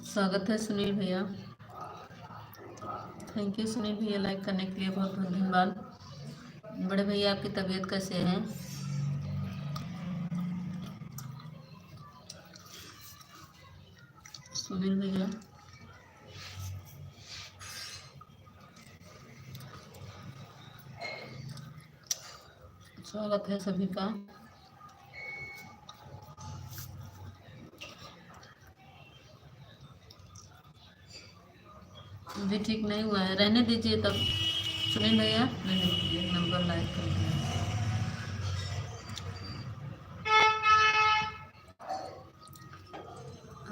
स्वागत है सुनील भैया। थैंक यू सुनील भैया, लाइक करने के लिए बहुत बहुत धन्यवाद। बड़े भैया आपकी तबीयत कैसे है? सुनील भैया स्वागत है सभी का। अभी ठीक नहीं हुआ है, रहने दीजिए तब सुनील भैया, रहने दीजिए, नंबर लाइक कर दिया।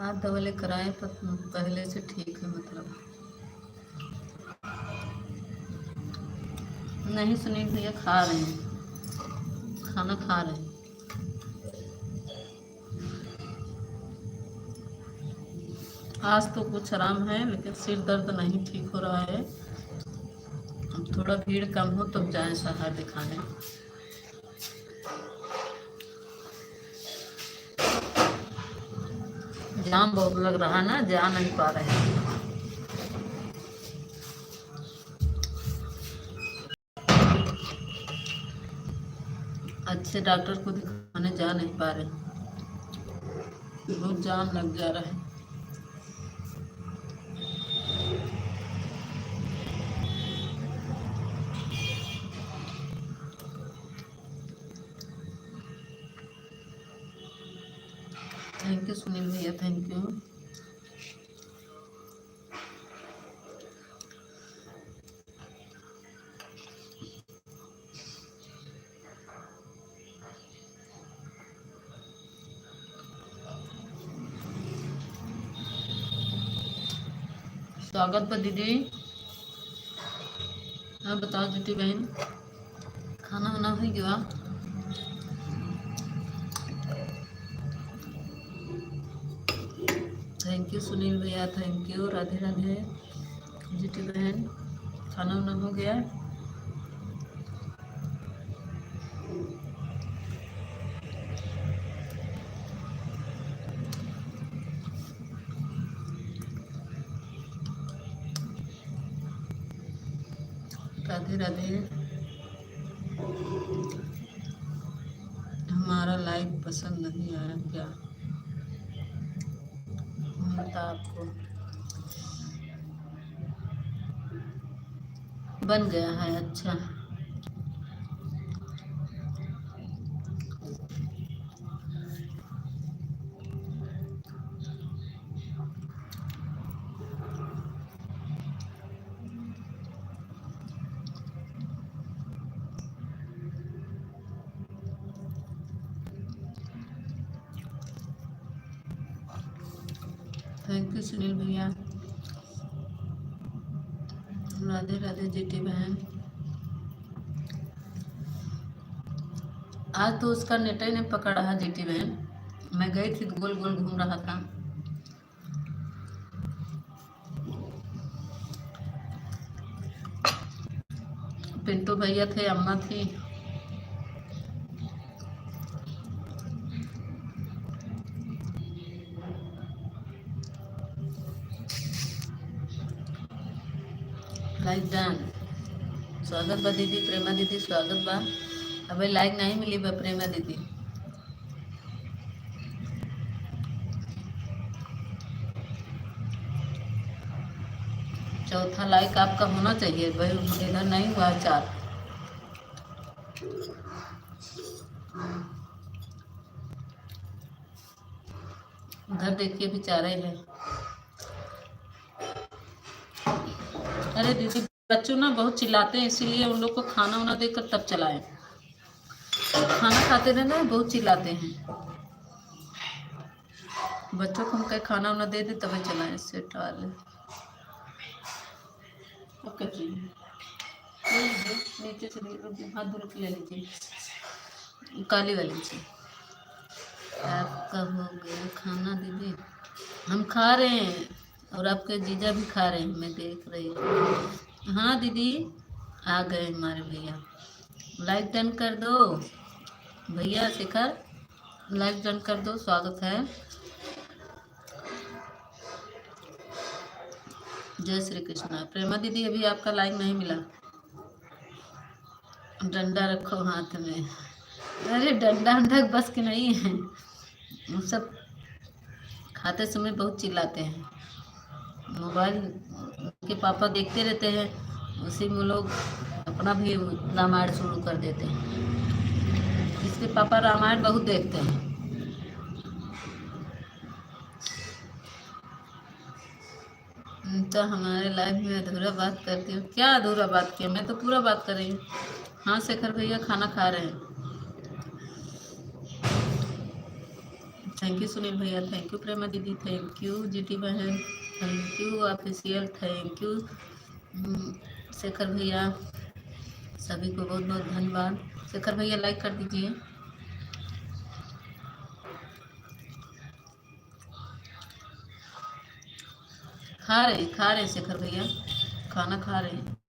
8 दवाई कराए पर पहले से ठीक है मतलब। नहीं सुनील भैया, खा रहे हैं, खाना खा रहे हैं। आज तो कुछ आराम है, लेकिन सिर दर्द नहीं ठीक हो रहा है। थोड़ा भीड़ कम हो तब जाएं शहर दिखाने। जाम बहुत लग रहा है ना, जा नहीं पा रहे हैं। अच्छे डॉक्टर को दिखाने जा नहीं पा रहे, बहुत जाम लग जा रहा है। थैंक यू सुनील भैया, थैंक यू। स्वागत बा दीदी। हाँ बताओ दीदी बहन, खाना वाना हो गया? थैंक यू सुनील भैया, थैंक यू। राधे राधे जीती बहन, खाना वाना हो गया? राधे राधे। हमारा लाइक पसंद नहीं आया क्या? मिलता आपको बन गया है, अच्छा। थैंक यू सुनील भैया। राधे राधे जीटी बहन। आज तो उसका नेट ही नहीं पकड़ रहा जीटी बहन। मैं गई थी गोल गोल घूम रहा था। पिंटू भैया थे, अम्मा थी। Like done. स्वागत बा दीदी, प्रेमा दीदी स्वागत बा। अबे लाइक नहीं मिली बा प्रेमा दीदी। चौथा लाइक आपका होना चाहिए भाई, इधर नहीं हुआ 4। उधर देखिए भी 4 ही है। अरे दीदी बच्चों ना बहुत चिल्लाते हैं, इसीलिए उन लोग को खाना वाना देकर तब चलाएं। खाना खाते रहना, बहुत चिल्लाते हैं। बच्चों को हम कहीं खाना वाना दे दे तभी चलाएं, इससे टाले। ओके जी, नीचे से हाथ धो के ले लीजिए, काली वाली से। आपका हो गया खाना दीदी? हम खा रहे हैं और आपके जीजा भी खा रहे हैं, मैं देख रही हूँ। हाँ दीदी आ गए हमारे भैया। लाइक डन कर दो भैया, शिखर लाइक डन कर दो, स्वागत है। जय श्री कृष्णा। प्रेमा दीदी अभी आपका लाइक नहीं मिला। डंडा रखो हाथ में। अरे डंडा अंडा बस के नहीं है, वो सब खाते समय बहुत चिल्लाते हैं। मोबाइल के पापा देखते रहते हैं, उसी में लोग अपना भी रामायण शुरू कर देते हैं। इसके पापा रामायण बहुत देखते हैं। तो हमारे लाइफ में अधूरा बात करती हूँ? क्या अधूरा बात किया, मैं तो पूरा बात कर रही हूँ। हाँ शेखर भैया खाना खा रहे हैं। थैंक यू सुनील भैया, थैंक यू प्रेमा दीदी, थैंक यू जीटी बहन, thank you official, thank you Shekhar भैया, सभी को बहुत बहुत धन्यवाद। शेखर भैया लाइक कर दीजिए। खा रहे शेखर भैया, खाना खा रहे हैं।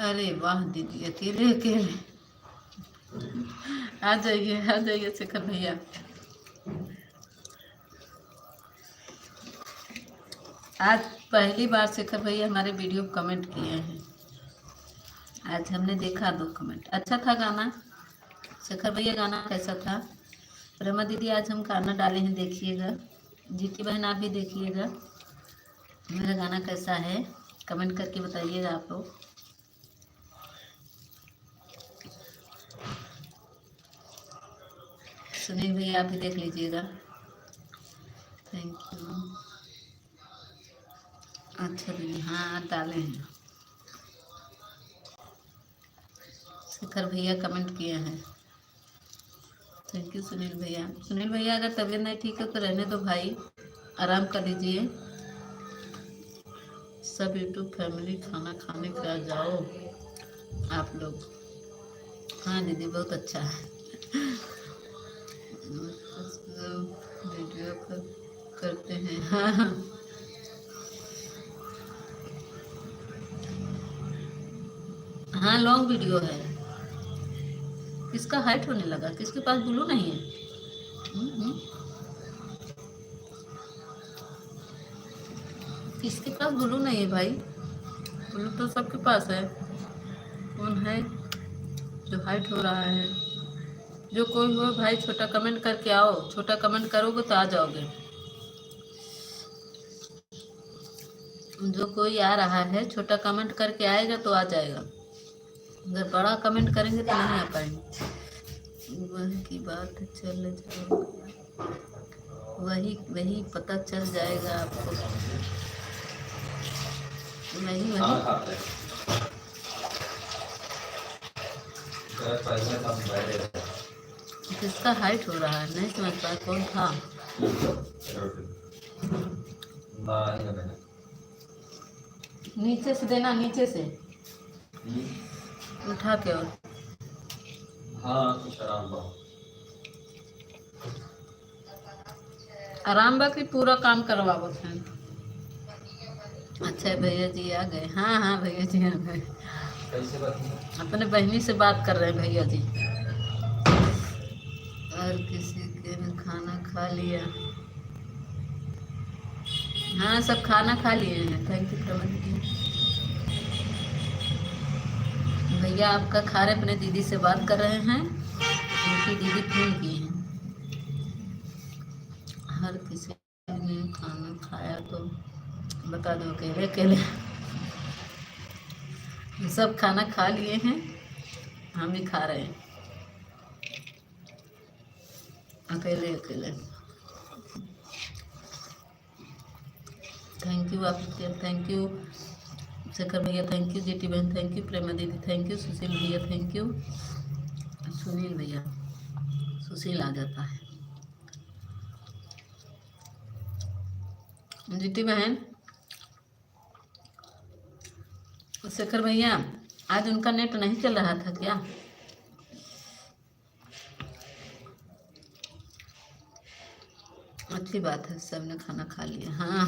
अरे वाह दीदी, अकेले अकेले आ जाइए शेखर भैया। आज पहली बार शेखर भैया हमारे वीडियो को कमेंट किए हैं। आज हमने देखा 2 कमेंट। अच्छा था गाना शेखर भैया, गाना कैसा था? प्रेमा दीदी आज हम गाना डाले हैं, देखिएगा। जीती बहन आप भी देखिएगा, मेरा गाना कैसा है कमेंट करके बताइएगा आप लोग। सुनील भैया आप भी देख लीजिएगा, थैंक यू। अच्छा दीदी हाँ डाले हैं। शेखर भैया कमेंट किए हैं, थैंक यू सुनील भैया। सुनील भैया अगर तबीयत नहीं ठीक है तो रहने दो भाई, आराम कर लीजिए। सब यूट्यूब फैमिली खाना खाने के आ जाओ आप लोग। हाँ दीदी बहुत अच्छा है। वीडियो करते हैं। हाँ हाँ लॉन्ग वीडियो है। किसका हाइट होने लगा? किसके पास ब्लू नहीं है? किसके पास ब्लू नहीं है भाई? ब्लू तो सबके पास है। कौन है जो हाइट हो रहा है? जो कोई हो भाई छोटा कमेंट करके आओ, छोटा कमेंट करोगे तो आ जाओगे। जो कोई आ रहा है छोटा कमेंट करके आएगा तो आ जाएगा, अगर बड़ा कमेंट करेंगे तो नहीं आ पाएंगे। वही की बात चल जाओ, वही पता चल जाएगा आपको। वही किसका हाइट हो रहा है नहीं समझ पाया, कौन था? नीचे से देना, नीचे से उठा के। और हाँ कुछ आराम बा। आराम बाकी पूरा काम करवाओ थे। अच्छा भैया जी आ गए। हाँ हाँ भैया जी आ गए। कैसे बात? अपने बहनी से बात कर रहे हैं भैया जी। और किसी के ने खाना खा लिया? हाँ सब खाना खा लिए हैं। थैंक यू प्रमन जी। भैया आपका खा रहे, अपने दीदी से बात कर रहे हैं। उनकी दीदी फोन की हैं। हर किसी ने खाना खाया तो बता दो, अकेले अकेले सब खाना खा लिए हैं, हम ही खा रहे हैं अकेले अकेले। थैंक यू आप, थैंक यू शेखर भैया, थैंक यू जीटी बहन, थैंक यू प्रेमा दीदी, थैंक यू सुशील भैया, थैंक यू सुनील भैया। सुशील आ जाता है। जीटी बहन, शेखर भैया आज उनका नेट नहीं चल रहा था क्या? अच्छी बात है, सबने खाना खा लिया। हाँ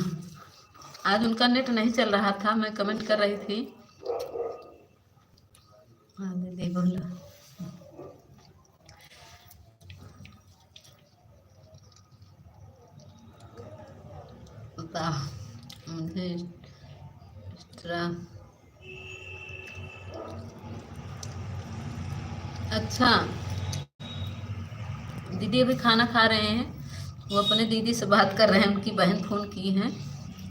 आज उनका नेट नहीं चल रहा था, मैं कमेंट कर रही थी। हाँ दीदी बोला। बताओ मुझे इस तरह। अच्छा दीदी अभी खाना खा रहे हैं, वो अपने दीदी से बात कर रहे हैं। उनकी बहन फ़ोन की हैं,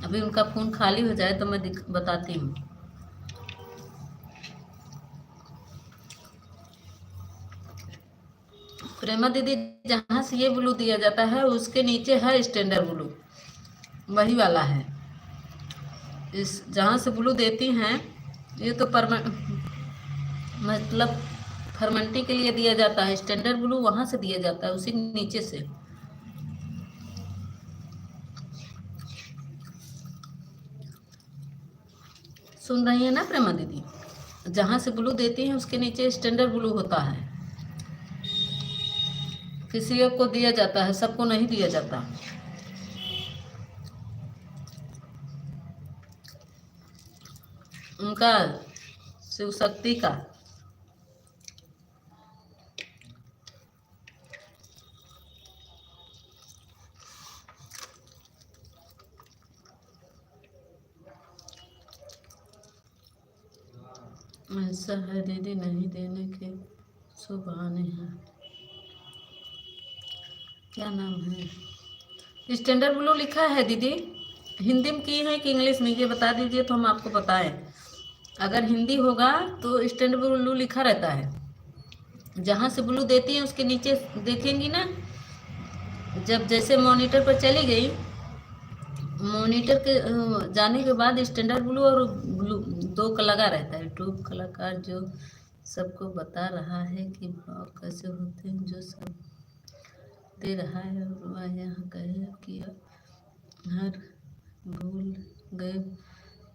अभी उनका फ़ोन खाली हो जाए तो मैं बताती हूँ। प्रेमा दीदी जहाँ से ये ब्लू दिया जाता है उसके नीचे है स्टैंडर्ड ब्लू, वही वाला है। इस जहाँ से ब्लू देती हैं ये तो मतलब फर्मेंटी के लिए दिया जाता है। स्टैंडर्ड ब्लू वहाँ से दिया जाता है, उसी नीचे से। सुन रही है ना प्रेमा दीदी? जहाँ से ब्लू देती हैं उसके नीचे स्टैंडर्ड ब्लू होता है। किसी एक को दिया जाता है, सबको नहीं दिया जाता। उनका शिव शक्ति का। ऐसा है दीदी, नहीं देने के शुभ बहाने हैं। क्या नाम है? स्टैंडर्ड ब्लू लिखा है दीदी। हिंदी में की है कि इंग्लिश में, ये बता दीजिए तो हम आपको बताएं। अगर हिंदी होगा तो स्टैंडर्ड ब्लू लिखा रहता है। जहाँ से ब्लू देती है उसके नीचे देखेंगी ना, जब जैसे मॉनिटर पर चली गई, मॉनिटर के जाने के बाद स्टैंडर्ड ब्लू और ब्लू दो का लगा रहता है। यूट्यूब कलाकार जो सबको बता रहा है कि भाव कैसे होते हैं, जो सब दे रहा है। और वह यहाँ कहे कि हर भूल गए,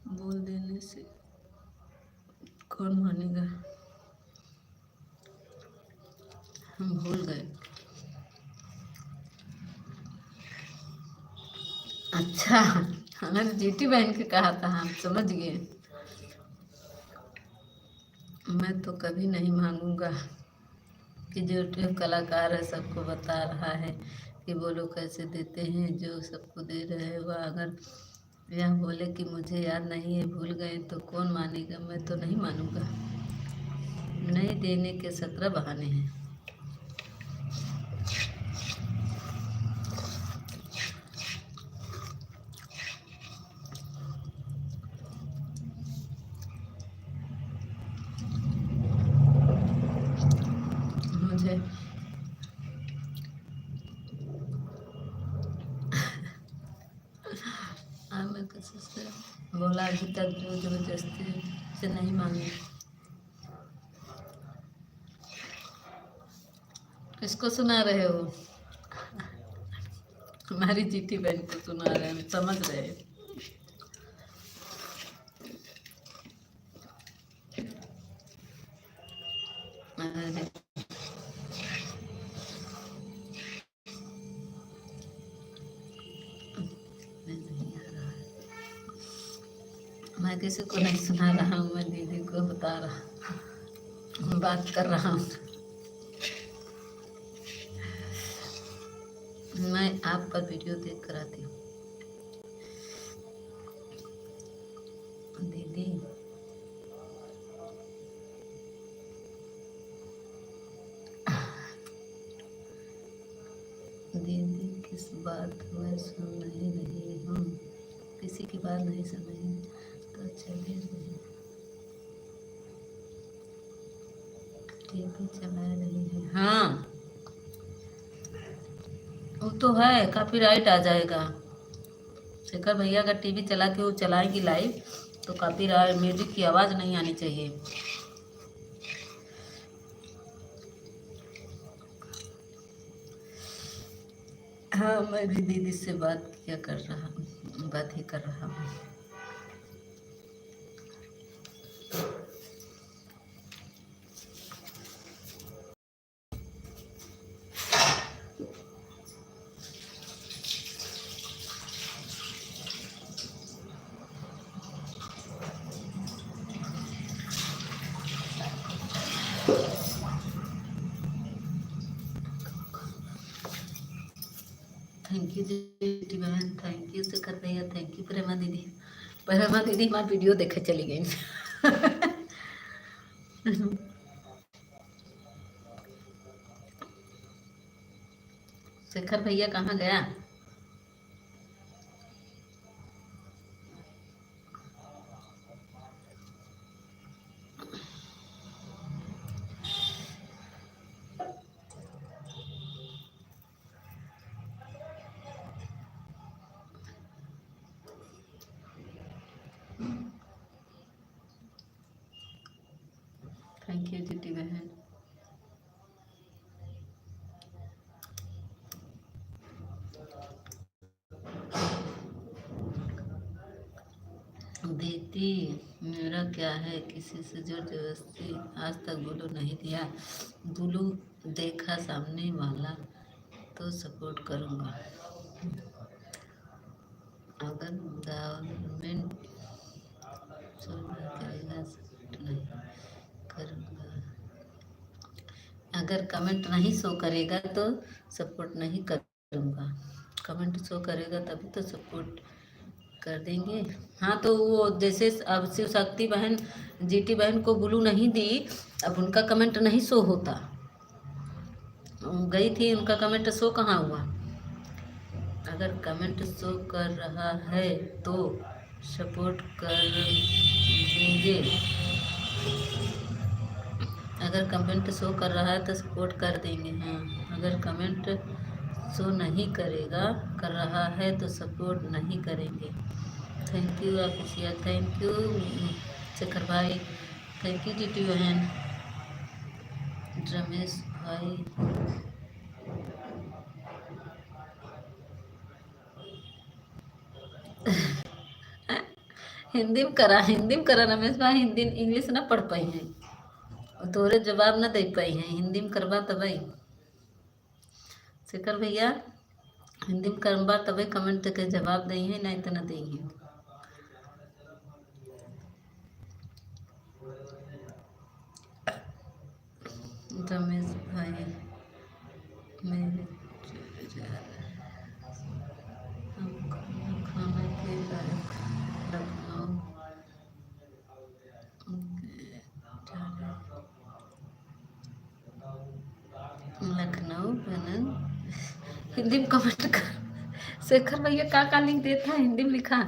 बोल देने से कौन मानेगा। हम भूल गए। अच्छा हमने तो जीटी बहन के कहा था, हम समझ गए। मैं तो कभी नहीं मांगूंगा कि जो यूट्यूब कलाकार है सबको बता रहा है कि वो लोग कैसे देते हैं, जो सबको दे रहे हैं वह अगर यह बोले कि मुझे याद नहीं है, भूल गए, तो कौन मानेगा। मैं तो नहीं मानूंगा। नहीं देने के 17 बहाने हैं। मुझे मैं किसी से बोला अभी तक जो जबरदस्ती से नहीं मांगी। किसको सुना रहे हो? हमारी जीती बहन को सुना रहे हैं, समझ रहे हैं। अरे, नहीं आ रहा है। मैं किसी को नहीं सुना रहा हूँ, मैं दीदी को बता रहा हूँ, बात कर रहा हूँ। मैं आप पर वीडियो देख कर आती हूँ। दीदी दीदी किस बात में सुन नहीं हूँ, किसी की बात नहीं सुन रही तो चलिए टीवी चला रही है। हाँ वो तो है, कॉपीराइट आ जाएगा। शेखर भैया अगर टीवी चला के वो चलाएंगी लाइव तो कॉपीराइट, म्यूजिक की आवाज़ नहीं आनी चाहिए। हाँ मैं भी दीदी से बात किया कर रहा हूँ, बात ही कर रहा हूँ। थैंक यू जी बहन, थैंक यू शेखर भैया, थैंक यू प्रेमा दीदी। प्रेमा दीदी हमारा वीडियो देखे चली गई। शेखर भैया कहाँ गया? थैंक यू जीती बहन। दीदी मेरा क्या है, किसी से जोर जबरदस्ती आज तक बुलू नहीं दिया। बुलू देखा सामने वाला तो सपोर्ट करूँगा, अगर गवर्नमेंट सुविधा करेगा सपोर्ट नहीं करूँगा, अगर कमेंट नहीं शो करेगा तो सपोर्ट नहीं करूँगा। कमेंट शो करेगा तभी तो सपोर्ट कर देंगे। हाँ तो वो जैसे अब शिव शक्ति बहन जीटी बहन को ब्लू नहीं दी, अब उनका कमेंट नहीं शो होता। गई थी, उनका कमेंट शो कहाँ हुआ? अगर कमेंट शो कर रहा है तो सपोर्ट कर देंगे, अगर कमेंट शो कर रहा है तो सपोर्ट कर देंगे। हाँ अगर कमेंट शो नहीं करेगा कर रहा है तो सपोर्ट नहीं करेंगे। थैंक यू आफिसिया, थैंक यू शेखर भाई, थैंक यू जीटी बहन, रमेश भाई। हिंदी में करा रमेश भाई, हिंदी इंग्लिश ना पढ़ पाई हैं, तोरे जवाब ना दे पाई हैं, हिंदी में करवा तभी। शेखर भैया हिंदी में करवा तभी कमेंट के जवाब दी हैं, नहीं तो ना दी हैं। रमेश भाई मेरे खाना के लायक लखनऊ बनन हिंदी में कमेंट कर। शेखर भैया का लिंक देता है, हिंदी में लिखा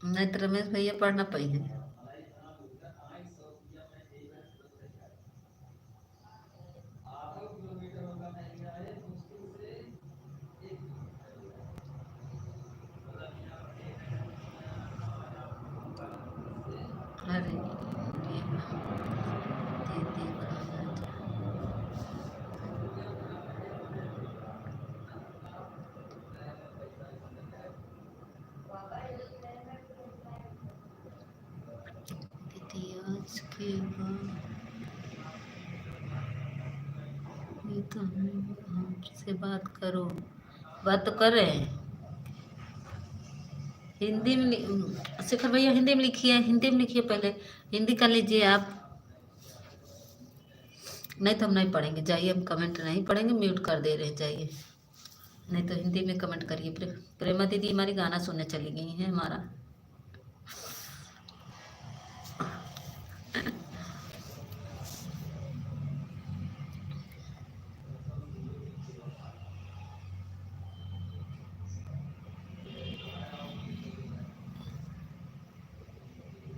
नहीं तो रमेश भैया पढ़ना पाई है। अरे ये दीदी इसके बाद ये तो हमसे बात करो, बात तो कर रहे हैं हिंदी में। शेखर भैया हिंदी में लिखिए, हिंदी में लिखिए, पहले हिंदी कर लीजिए आप, नहीं तो हम नहीं पढ़ेंगे। जाइए, हम कमेंट नहीं पढ़ेंगे, म्यूट कर दे रहे हैं, जाइए। नहीं तो हिंदी में कमेंट करिए। प्रेमा दीदी हमारी गाना सुनने चली गई हैं हमारा।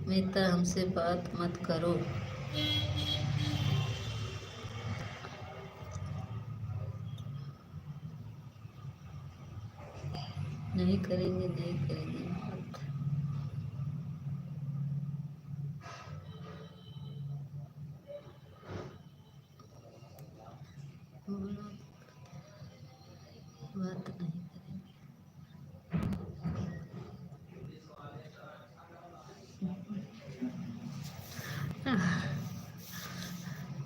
मीता हमसे बात मत करो। नहीं करेंगे, नहीं करेंगे बात। बात नहीं करेंगे।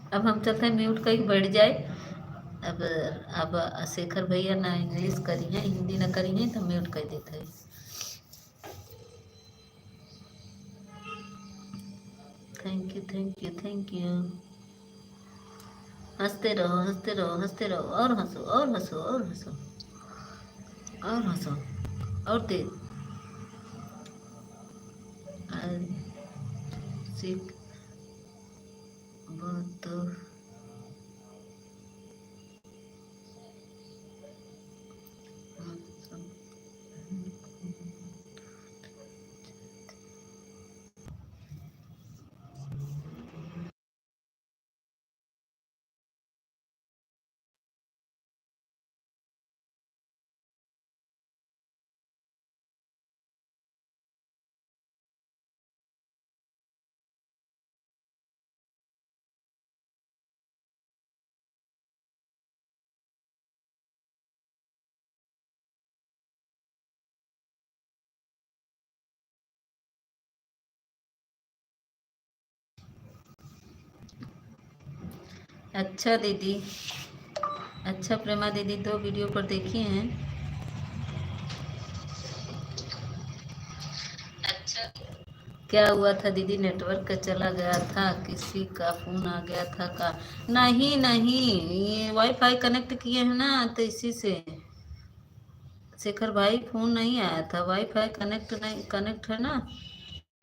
अब हम चलते हैं, म्यूट कहीं बैठ जाए। अब शेखर भैया ना इंग्लिश करी है, हिंदी ना करी है, तो म्यूट कर देते हैं। Thank you, thank you, thank you. हंसते रहो, हंसते रहो, हंसते रहो, और हंसो, और हंसो, और हंसो, और हंसो, और तेज। सीख बहुत तो अच्छा दीदी, अच्छा प्रेमा दीदी, 2 वीडियो पर देखी हैं। अच्छा, क्या हुआ था दीदी? नेटवर्क चला गया था, किसी का फोन आ गया था का? नहीं नहीं, ये वाईफाई कनेक्ट किए हैं ना, तो इसी से। शेखर भाई फोन नहीं आया था, वाईफाई कनेक्ट नहीं, कनेक्ट है ना,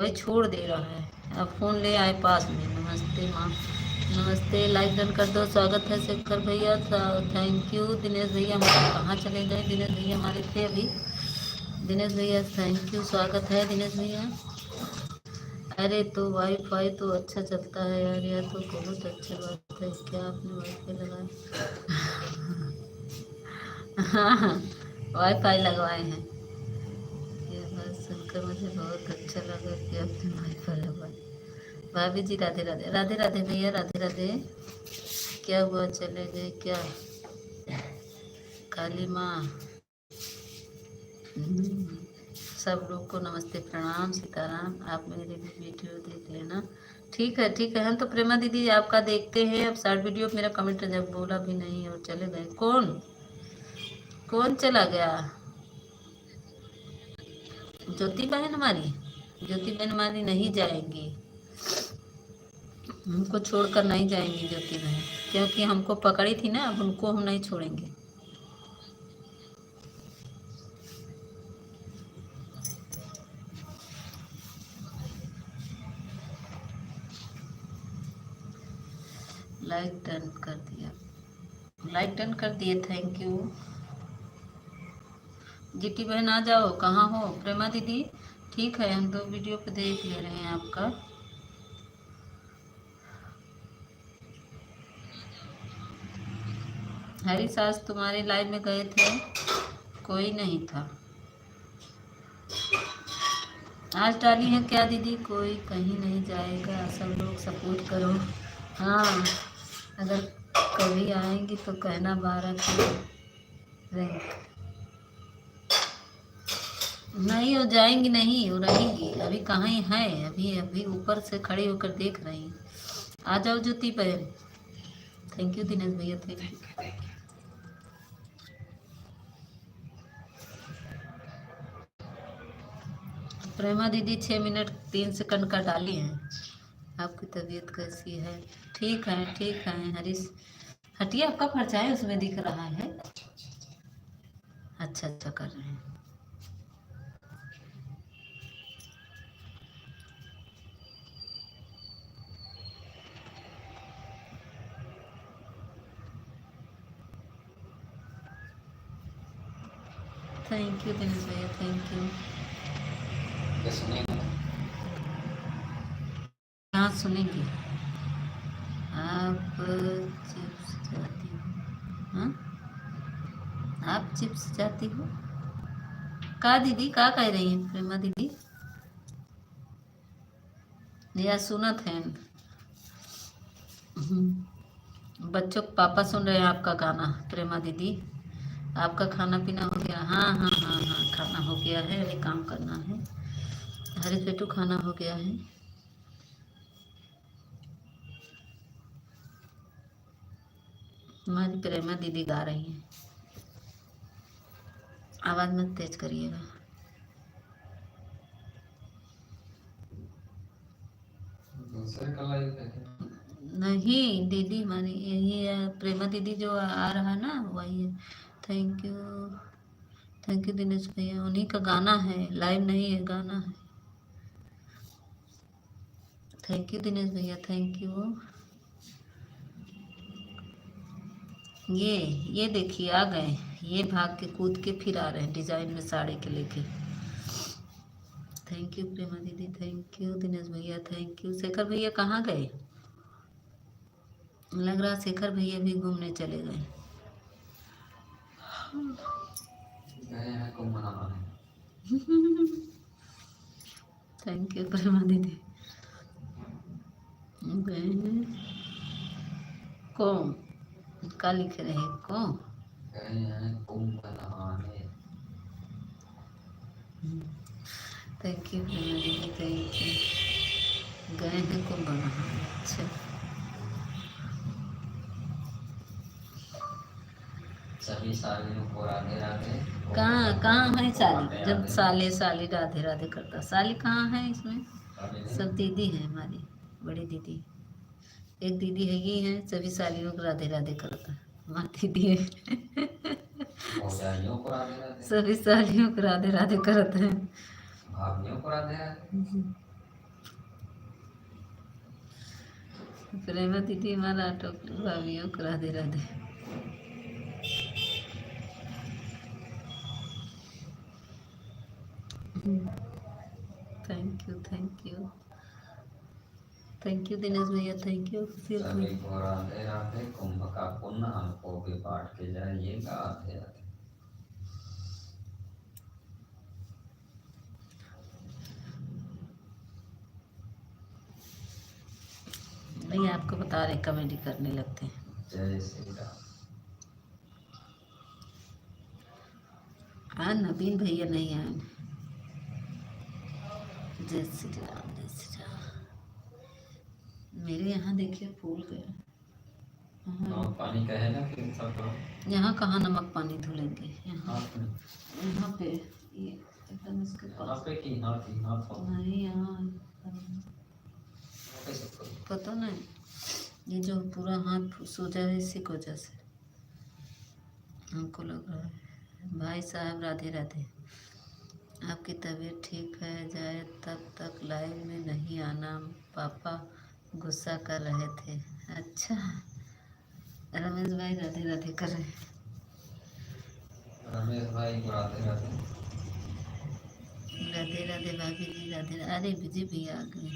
वही छोड़ दे रहा है। अब फोन ले आए पास में। नमस्ते माँ, नमस्ते। लाइक डन कर दो। स्वागत है शेखर भैया, थैंक यू। दिनेश भैया हमारे कहाँ चले गए? दिनेश भैया हमारे थे अभी। दिनेश भैया थैंक यू, स्वागत है दिनेश भैया। अरे तो वाईफाई तो अच्छा चलता है यार, यह तो बहुत अच्छी बात है। क्या आपने वाईफाई लगाया? हाँ हाँ, वाईफाई लगवाए हैं। ये बात सुनकर मुझे बहुत अच्छा लगा कि आपने वाईफाई लगवाया। भाभी जी राधे राधे, राधे राधे भैया, राधे राधे। क्या हुआ, चले गए क्या? काली माँ। सब लोग को नमस्ते, प्रणाम, सीताराम। आप मेरे भी वीडियो देख लेना। ठीक है, ठीक है। हम तो प्रेमा दीदी आपका देखते हैं। अब शॉर्ट वीडियो मेरा कमेंट जब बोला भी नहीं और चले गए। कौन कौन चला गया? ज्योति बहन हमारी? ज्योति बहन हमारी नहीं जाएंगी, हमको छोड़कर नहीं जाएंगी ज्योति बहन, क्योंकि हमको पकड़ी थी ना, अब उनको हम नहीं छोड़ेंगे। लाइक डन कर दिया, लाइक डन कर दिए, थैंक यू। जीटी बहन आ जाओ, कहाँ हो प्रेमा दीदी? ठीक है, हम 2 वीडियो पे देख ले रहे हैं आपका। हरी सास तुम्हारे लाइव में गए थे? कोई नहीं था। आज डाली है क्या दीदी? कोई कहीं नहीं जाएगा, सब लोग सपोर्ट करो। हाँ, अगर कभी आएंगी तो कहना 12 की रैंक। नहीं, वो जाएंगी नहीं, वो रहेंगी। अभी कहाँ ही है, अभी अभी ऊपर से खड़े होकर देख रही हैं। आ जाओ जूती पहन। थैंक यू दिनेश भैया, थैंक यू। प्रेमा दीदी 6 मिनट 3 सेकंड का डाली हैं। आपकी तबीयत कैसी है? ठीक है, ठीक है। हरीश हटिए, आपका परछाई उसमें दिख रहा है। अच्छा अच्छा कर रहे हैं। थैंक यू दिनेश भैया, थैंक यू। ये सुनेंगे। हाँ सुनेंगे। आप चिप्स चाहती हो? हाँ, आप चिप्स चाहती हो? का दीदी का कह रही हैं प्रेमा दीदी? या सुनत हैं? बच्चों के पापा सुन रहे हैं आपका गाना। प्रेमा दीदी, आपका खाना पीना हो गया? हाँ हाँ हाँ हाँ, खाना हो गया है, अभी काम करना है। हरीश बेटू खाना हो गया है। हमारी प्रेमा दीदी गा रही हैं। आवाज़ मत तेज करिएगा। दूसरे का लाइव है। नहीं दीदी, हमारी यही है प्रेमा दीदी, जो आ रहा है ना वही है। Thank you, thank you Dinesh भैया। उन्हीं का गाना है, लाइव नहीं है, गाना है। थैंक यू दिनेश भैया, थैंक यू। ये देखिए आ गए, ये भाग के कूद के फिर आ रहे हैं डिजाइन में साड़ी के लेके। थैंक यू प्रेमा दीदी, थैंक यू दिनेश भैया, थैंक यू। शेखर भैया कहाँ गए? लग रहा शेखर भैया भी घूमने चले गए। गए हैं को मनाने। थैंक यू प्रेमा दीदी। गए हैं को का लिख रहे हैं को। गए हैं कुंभ नहाने। थैंक यू प्रेमा दीदी, थैंक यू। गए हैं कुंभ नहाने। अच्छा, सभी सालियों को राधे राधे। कहाँ कहाँ है साली? राधे जब राधे। साले साली राधे राधे करता, साली कहाँ है इसमें? राधे राधे। सब दीदी है हमारी, बड़ी दीदी। एक दीदी है, ये है सभी सालियों को राधे राधे करता। हमारी दीदी है। भौजाइयों को राधे राधे। सभी सालियों को राधे राधे करते हैं। भाभियों को राधे राधे। प्रेमा दीदी हमारा टोकरी, भाभियों को Radhe Radhe. Thank you, thank you, thank you Dinesh भैया, थैंक यू। सभी को राधे राधे। कुंभ का पुण्य हमको भी बांट के जाइएगा। राधे राधे। नहीं, आपको बता रहे कॉमेडी करने लगते हैं। जय श्री राम। हाँ, नवीन भैया नहीं आए। जय श्री राम, जय श्री राम। मेरे यहाँ देखिए फूल गया। नमक पानी का है ना कि सब। यहाँ कहाँ नमक पानी धुलेंगे? यहाँ हाथ में। यहाँ पे ये एकदम इसके यहाँ पास। पे की हाथ ही हाथ हो। नहीं, यहाँ कैसे करूं? पता नहीं, ये जो पूरा हाथ सूजा है इसी की वजह से हमको लग रहा है। भाई साहब राधे राधे। आपकी तबीयत ठीक है जाए तब तक लाइव में नहीं आना, पापा गुस्सा कर रहे थे। अच्छा, रमेश भाई राधे राधे कर रहे हैं। रमेश भाई को राधे राधे। राधे राधे भाभी जी, राधे। अरे विजय भैया आ गए।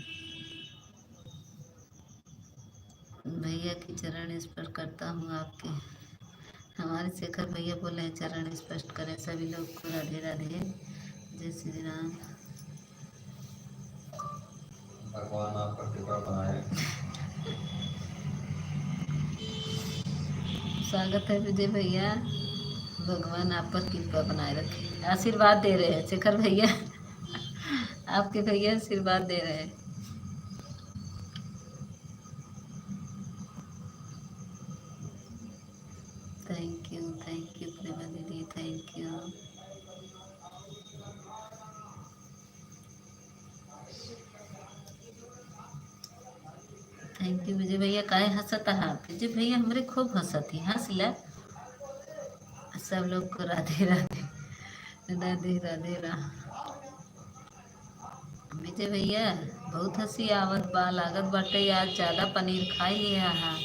भैया की चरण स्पर्श करता हूँ आपके। हमारे शेखर भैया बोले हैं चरण स्पर्श करें सभी लोग को। राधे राधे, जय श्री राम। भगवान आपका कृपा बनाए। स्वागत है विजय भैया, भगवान आप पर कृपा बनाए रखे। आशीर्वाद दे रहे हैं शेखर भैया। आपके भैया आशीर्वाद दे रहे हैं। थैंक यू प्रेमा दीदी, thank you. Thank you Vijay भैया। काहे हंसता है विजय भैया? हमरे खूब हंसती, हंस ला। सब लोग को राधे राधे, राधे राधे विजय भैया बहुत हंसी आवत बा, लागत बाटे आज ज्यादा पनीर खाई लिया है।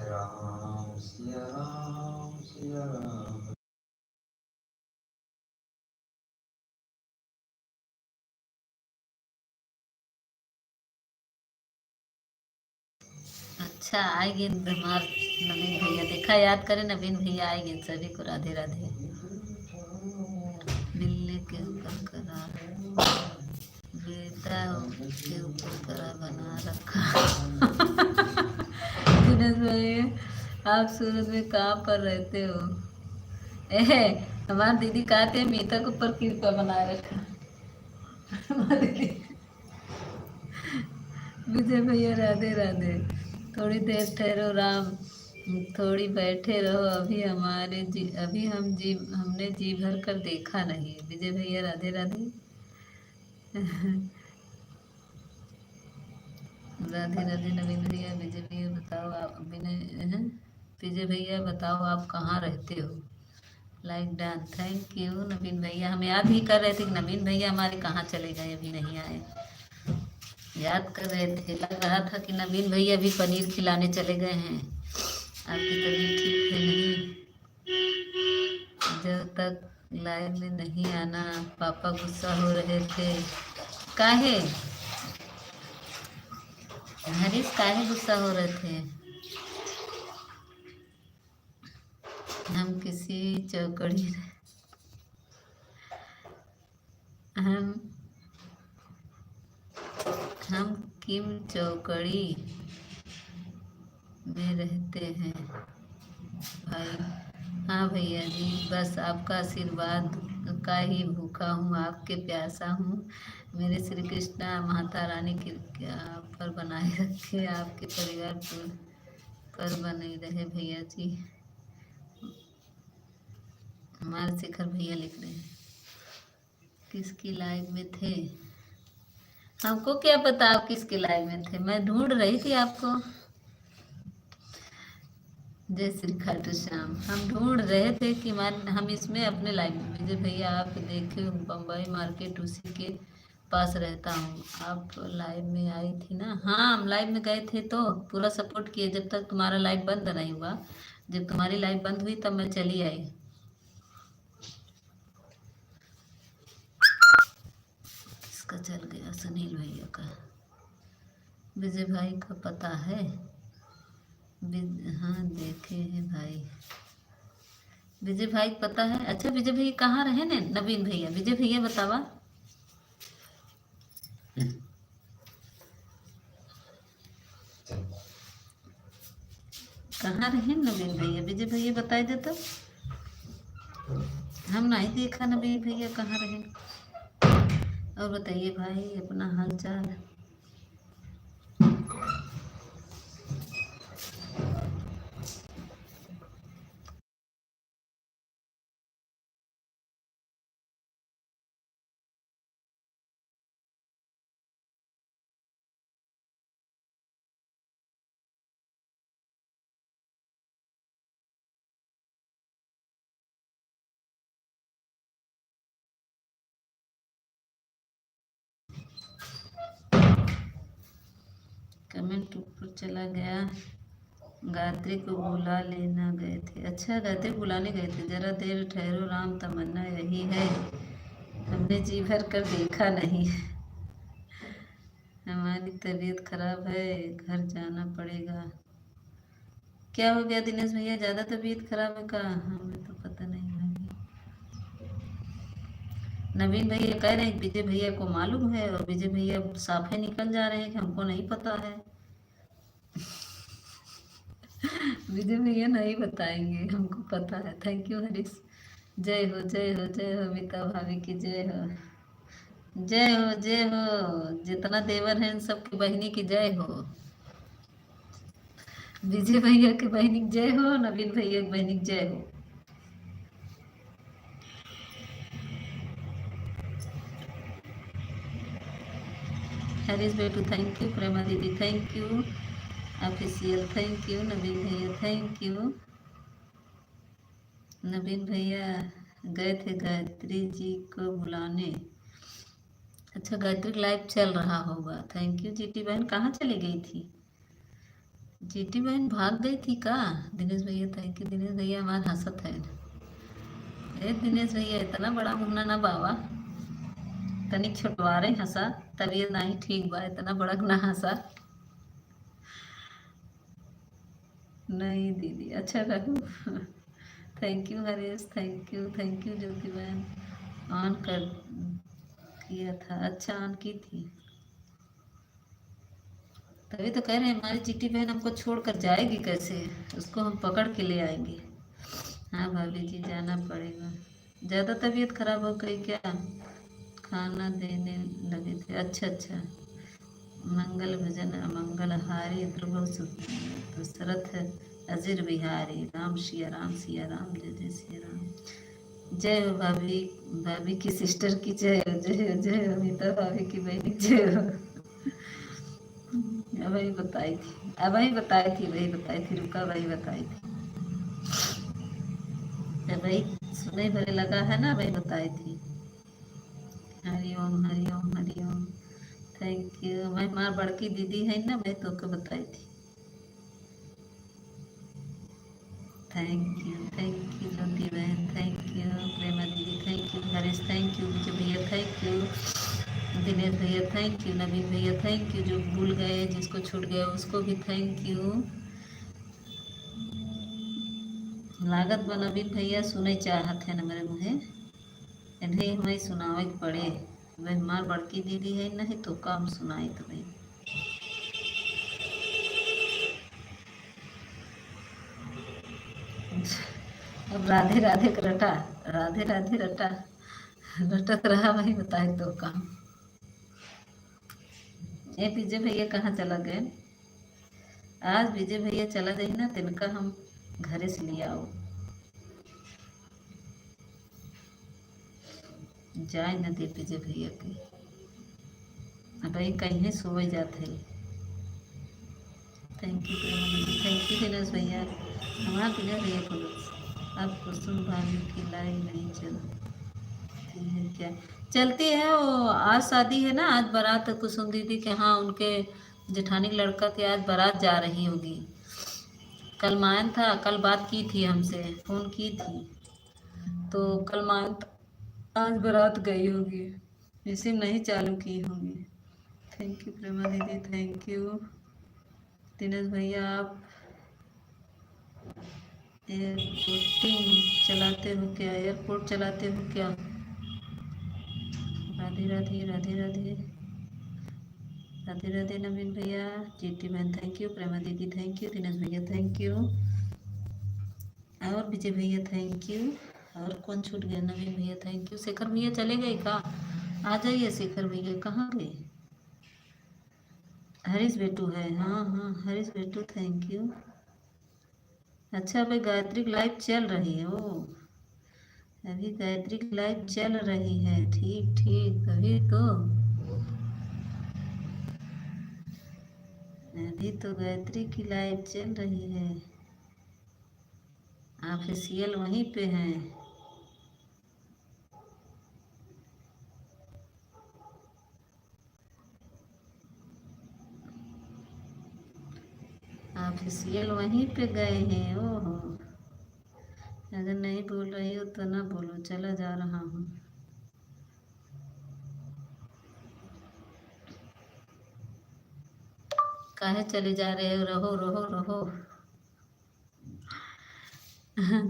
राम सिया राम सिया राम। अच्छा आएंगे हमार नवीन भैया, देखा याद करें नवीन भैया आएंगे। सभी को राधे राधे। मिलने के ऊपर करा, बेटा के ऊपर करा बना रखा। दिनेश भैया आप सूरत में कहाँ पर रहते हो? ए हमारी दीदी कहते हैं मीता के ऊपर कृपा बनाए रखा। हमारी दीदी विजय भैया राधे राधे। थोड़ी देर ठहरो राम, थोड़ी बैठे रहो, अभी हमने जी भर कर देखा नहीं। विजय भैया राधे राधे। राधे राधे नवीन भैया। विजय भैया बताओ आप विजय भैया बताओ आप कहाँ रहते हो? Like done, thank you Naveen भैया। हम याद ही कर रहे थे कि नवीन भैया हमारे कहाँ चले गए, अभी नहीं आए। याद कर रहे थे, लग रहा था कि नवीन भैया भी पनीर खिलाने चले गए हैं। आपकी तबीयत ठीक है? नहीं, जब तक लाइव में नहीं आना। पापा गुस्सा हो रहे थे। काहे हरीश, काहे गुस्सा हो रहे थे? हम किसी चौकड़ी हम हम किम चौकड़ी में रहते हैं भाई। हाँ भैया जी, बस आपका आशीर्वाद का ही भूखा हूँ, आपके प्यासा हूँ। मेरे श्री कृष्णा माता रानी कृपा पर बनाए रखे, आपके परिवार पर बने रहे भैया जी। हमारे शेखर भैया लिख रहे हैं किसकी लाइव में थे? हमको क्या पता आप किसके लाइव में थे, मैं ढूंढ रही थी आपको। जय श्री खाटू श्याम। हम ढूंढ रहे थे कि हम इसमें अपने लाइव में। विजय भैया आप देखे बम्बई मार्केट उसी के पास रहता हूँ। आप लाइव में आई थी ना? हाँ हम लाइव में गए थे तो पूरा सपोर्ट किए जब तक तुम्हारा लाइव बंद नहीं हुआ। जब तुम्हारी लाइव बंद हुई तब मैं चली आई। किसका चल गया? सुनील भैया का। विजय भाई का पता है? हाँ देखे हैं भाई। विजय भाई को पता है? अच्छा विजय भैया कहाँ रहे ने? नवीन भैया, विजय भैया बतावा कहाँ रहे नवीन भैया? विजय भैया बताए दे तो। हम नहीं देखा नवीन भैया कहाँ रहे। और बताइए भाई अपना हाल चाल। कमेंट ऊपर चला गया। गायत्री को बुला लेना गए थे। अच्छा गायत्री बुलाने गए थे। जरा देर ठहरो राम, तमन्ना यही है, हमने जी भर कर देखा नहीं। हमारी तबीयत खराब है, घर जाना पड़ेगा। क्या हो गया दिनेश भैया? ज़्यादा तबीयत खराब है का? हमें तो पता नहीं है। नवीन भैया कह रहे हैं विजय भैया को मालूम है, और विजय भैया साफे निकल जा रहे हैं कि हमको नहीं पता है। विजय भैया नहीं बताएंगे, हमको पता है। Thank you Harish. जय हो जय हो जय हो, मीता भाभी की जय हो। जय हो जय हो, जितना देवर है इन सबकी बहनी की जय हो। विजय भैया के बहनी की जय हो, नवीन भैया की बहनी की जय हो। हरीश बेटू थैंक यू, प्रेमा दीदी thank you, official thank you, Naveen भैया थैंक यू। नवीन भैया गए थे गायत्री जी को बुलाने। अच्छा, गायत्री लाइव चल रहा होगा। थैंक यू जीटी बहन। कहाँ चली गई थी जीटी बहन? भाग गई थी का? दिनेश भैया थैंक यू। दिनेश भैया हमारा हंसत है। ए दिनेश भैया इतना बड़ा मुन्ना ना बाबा, तनिक छोटवा रहे हंसा, तबीयत नहीं ठीक बा, इतना बड़ा ना हंसा। नहीं दीदी, अच्छा रखो। Thank you Harish, thank you Jyoti बहन। ऑन कर किया था, अच्छा ऑन की थी, तभी तो कह रहे हैं हमारी चिट्टी बहन हमको छोड़कर जाएगी कैसे, उसको हम पकड़ के ले आएंगे। हाँ भाभी जी जाना पड़ेगा। ज़्यादा तबीयत खराब हो गई क्या? खाना देने लगे थे, अच्छा अच्छा। मंगल भजन अमंगल हारी, ध्रुव दशरथ अजीर बिहारी, राम सिया राम, जय जय सिया राम। जय हो भाभी, भाभी की सिस्टर की जय हो, जय हो जय हो, अमिता भाभी की बहनी जय हो। वही बताई थी, वही बताई थी, रुका वही बताई थी। जब वही सुने भरे लगा है ना, वही बताई थी। हरि ओम हरि ओम हरि ओम। Thank you. मैं हमार बड़की दीदी है ना, मैं तो के बताई थी। थैंक यू ज्योति बहन, थैंक यू प्रेमा दीदी, thank you Harish, thank you Vijay भैया, थैंक यू दिनेश भैया, थैंक यू नवीन भैया, थैंक यू। जो भूल गए, जिसको छूट गया उसको भी थैंक यू। लागत बा नवीन भैया सुने चाहत है न मेरे मुँहे, इन्हें हमें सुनावे के पड़े। वह हमार बड़की दीदी है, नहीं तो काम सुनाई तो भाई। अब राधे राधे का रटा, राधे राधे रटा, रटत रहा वही बताए तो काम। ये विजय भैया कहाँ चला गए? आज विजय भैया चला गई ना, तिनका हम घरे से ले आओ, जाए न दे विजय भैया के। अब भाई कहीं सोए जाते। थैंक यू प्रेमा दीदी, थैंक यू दिनेश भैया। हमारा दिनेश भैया को अब कुसुम भाभी की लाइव नहीं चलती है क्या? चलती है वो, आज शादी है ना, आज बारात कुसुम दीदी के यहाँ, उनके जेठानी लड़का के आज बारात जा रही होगी। कल मायन था, कल बात की थी हमसे, फोन की थी, तो कल मायन आज बारात गई होगी, रिसीव नहीं चालू की होगी। थैंक यू प्रेमा दीदी, थैंक यू दिनेश भैया। आप एयरपोर्टिंग चलाते हो क्या? एयरपोर्ट चलाते हो क्या? राधे राधे राधे राधे राधे राधे नवीन भैया, जीटी बहन थैंक यू, प्रेमा दीदी थैंक यू, दिनेश भैया थैंक यू, और विजय भैया थैंक यू। और कौन छूट गया? नवीन भैया थैंक यू। शेखर भैया चले गए का? आ जाइए शेखर भैया, कहाँ गए? हरीश बेटू है, हाँ हाँ हरीश बेटू थैंक यू। अच्छा भाई गायत्री की लाइव चल रही है, ओ अभी गायत्री की लाइव चल रही है, ठीक ठीक, अभी तो गायत्री की लाइव चल रही है, ऑफिशियल वहीं पे हैं। ऑफिशियल वहीं पे गए हैं। ओहो, अगर नहीं बोल रही हो तो ना बोलो, चला जा रहा हूँ। काहे चले जा रहे हो? रहो रहो रहो।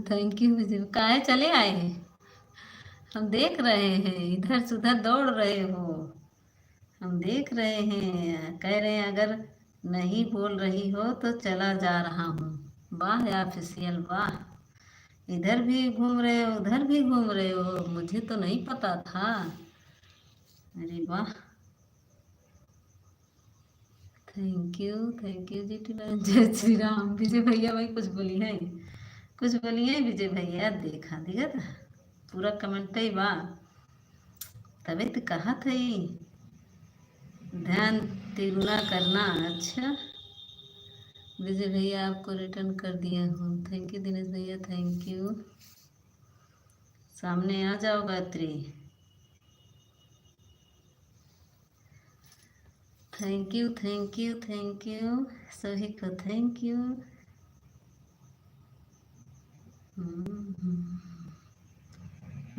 थैंक यू विजय। काहे चले आए हैं? हम देख रहे हैं, इधर से उधर दौड़ रहे हो, हम देख रहे हैं। कह रहे हैं अगर नहीं बोल रही हो तो चला जा रहा हूँ, वाह या ऑफिशियल वाह। इधर भी घूम रहे हो उधर भी घूम रहे हो, मुझे तो नहीं पता था। अरे वाह, थैंक यू जीटी भाई। जय श्री राम। विजय भैया भाई कुछ बोलिए, कुछ बोलिए विजय भैया। देखा देखा था पूरा कमेंट ही बा, तभी तो कहा था ये ध्यान तिगुना करना। अच्छा विजय भैया आपको रिटर्न कर दिया हूँ। थैंक यू दिनेश भैया, थैंक यू। सामने आ जाओ Gayatri. Thank you thank you thank you सभी को थैंक यू।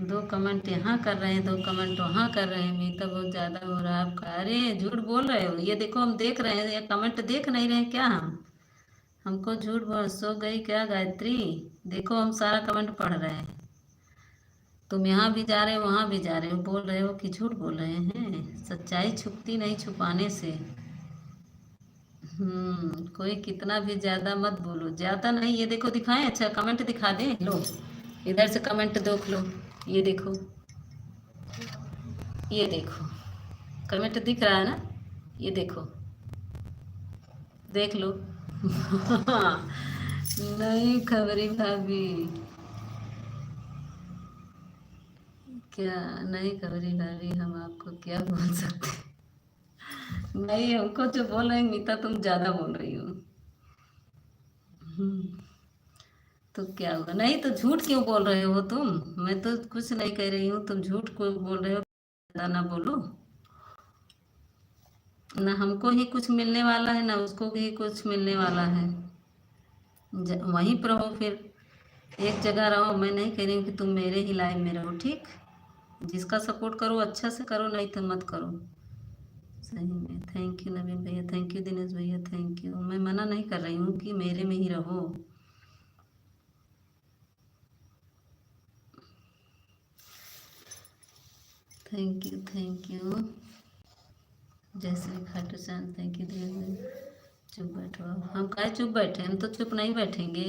दो कमेंट यहाँ कर रहे हैं, दो कमेंट वहाँ कर रहे हैं, मीता बहुत ज़्यादा हो रहा है आपका। अरे झूठ बोल रहे हो, ये देखो हम देख रहे हैं, ये कमेंट देख नहीं रहे हैं क्या हम? हमको झूठ बोल सो गई क्या गायत्री? देखो हम सारा कमेंट पढ़ रहे हैं, तुम यहाँ भी जा रहे हो वहाँ भी जा रहे हो, बोल रहे हो कि झूठ बोल रहे हैं। सच्चाई छुपती नहीं छुपाने से। कोई कितना भी ज़्यादा मत बोलो, ज़्यादा नहीं। ये देखो दिखाएं, अच्छा कमेंट दिखा दें, लो इधर से कमेंट देख लो। ये देखो, ये देखो कमेंट दिख रहा है ना, ये देखो, देख लो। नहीं खबरी भाभी, क्या नहीं खबरी भाभी, हम आपको क्या बोल सकते। नहीं हमको जो बोल रहे हैं मीता तुम ज़्यादा बोल रही हो। तो क्या होगा? नहीं तो झूठ क्यों बोल रहे हो तुम? मैं तो कुछ नहीं कह रही हूँ, तुम झूठ क्यों बोल रहे हो? ज़्यादा ना बोलो ना, हमको ही कुछ मिलने वाला है ना उसको ही कुछ मिलने वाला है। वहीं पर रहो फिर, एक जगह रहो। मैं नहीं कह रही हूँ कि तुम मेरे ही लाइन में रहो, ठीक? जिसका सपोर्ट करो अच्छा से करो, नहीं तो मत करो। सही में थैंक यू नवीन भैया, थैंक यू दिनेश भैया, थैंक यू। मैं मना नहीं कर रही हूँ कि मेरे में ही रहो। Thank you thank you. जय श्री खाटू श्याम, थैंक यू दिनेश भैया। चुप बैठो, हम काहे चुप बैठे? हम तो चुप नहीं बैठेंगे।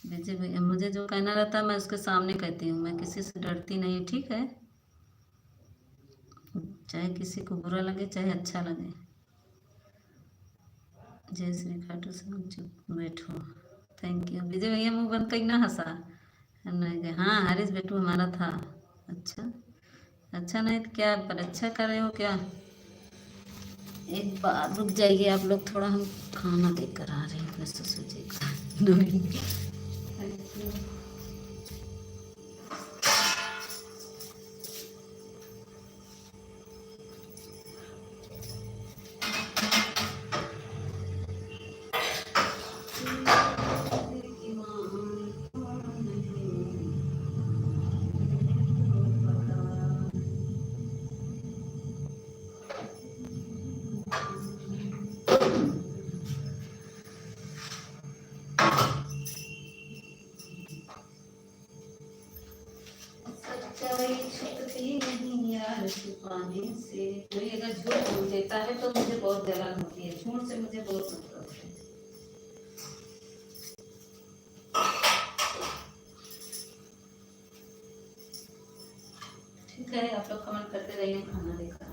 विजय भैया मुझे जो कहना रहता है मैं उसके सामने कहती हूँ, मैं किसी से डरती नहीं, ठीक है? चाहे किसी को बुरा लगे चाहे अच्छा लगे। जय श्री खाटू श्याम, चुप बैठो। थैंक यू विजय भैया, मुँह बंद कर ना हंसा। नहीं कि हाँ हरीश बेटू हमारा था। अच्छा, अच्छा नहीं तो क्या पर अच्छा कर रहे हो क्या? एक बार रुक जाइए आप लोग थोड़ा, हम खाना देकर आ रहे हैं बस, तो सोचिएगा। सच्चाई छुपती नहीं यार छुपाने से। कोई अगर झूठ बोल देता है तो मुझे बहुत जलन होती है, झूठ से मुझे बहुत नफरत है। ठीक है आप लोग कमेंट करते रहिए, खाना देखा।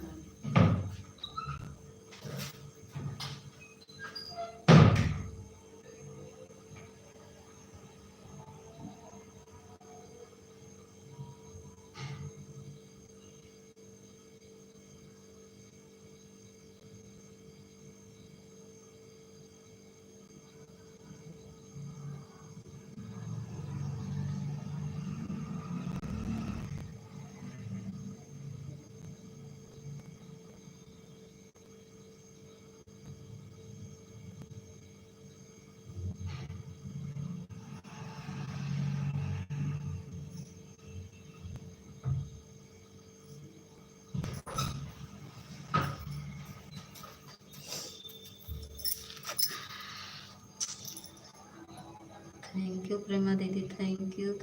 थैंक यू प्रेमा दीदी, थैंक यू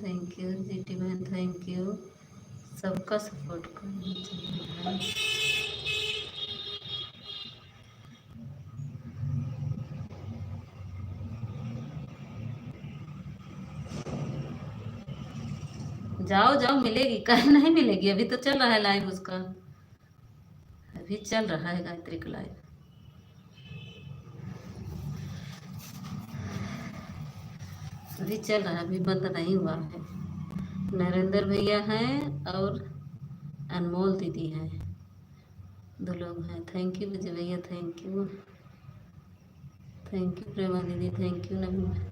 जीटी बहन, थैंक यू। सबका सपोर्ट करना चाहिए। जाओ जाओ, मिलेगी, कहीं नहीं मिलेगी, अभी तो चल रहा है लाइव उसका, अभी चल रहा है गायत्री का लाइव। अभी चल रहा है, अभी बंद नहीं हुआ है। नरेंद्र भैया हैं और अनमोल दीदी हैं, दो लोग हैं। थैंक यू विजय भैया, thank you, thank you Prema दीदी, थैंक यू नवीन।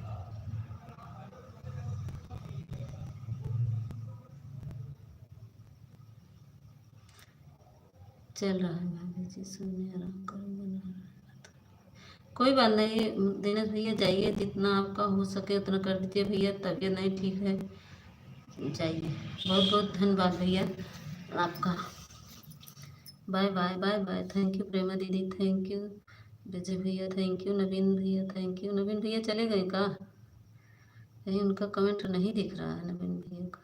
चल रहा है भाभी जी, सुनिए आराम करो, बना रहा है। कोई बात नहीं दिनेश भैया, जाइए, जितना आपका हो सके उतना कर दीजिए भैया, तबीयत नहीं ठीक है, जाइए। बहुत बहुत धन्यवाद भैया आपका। Bye bye bye bye. Thank you Prema दीदी, थैंक यू विजय भैया, थैंक यू नवीन भैया, थैंक यू। नवीन भैया चले गए का? कहीं उनका कमेंट नहीं दिख रहा है नवीन भैया का।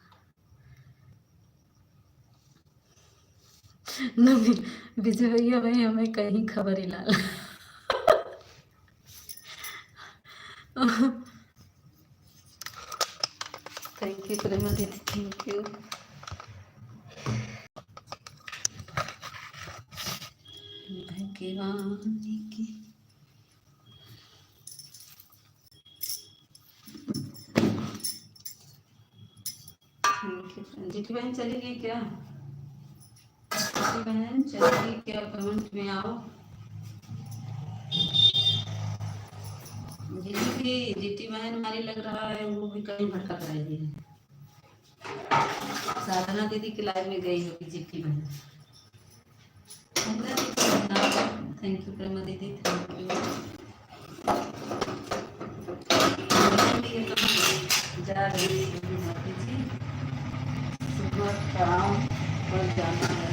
नवीन विजय भैया भाई हमें कहीं खबर ही ला थैंक यू प्रेमा दीदी, थैंक यू। भगवान की जीठी बहन चली गई क्या? जीठी बहन चली गई क्या? कमेंट में आओ। जीठी बहन हमारी लग रहा है वो भी कहीं भटक रही है। साधना दीदी की लाइव में गई होगी जीठी बहन। थैंक यू प्रेमा दीदी, थैंक यू। जा रही जी, सुबह काम पर जाना है,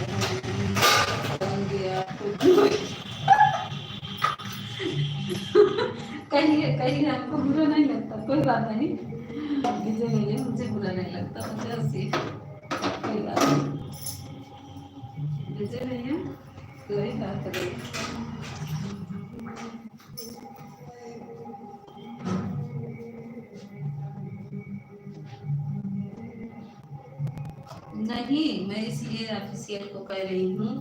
कहिए कहिए, आपको बुरा नहीं लगता? कोई बात नहीं विजय भैया, मुझे बुरा नहीं लगता, मुझे हंसी, कोई बात नहीं विजय भैया, कोई बात नहीं। नहीं, मैं इसलिए ऑफिशियल को कह रही हूँ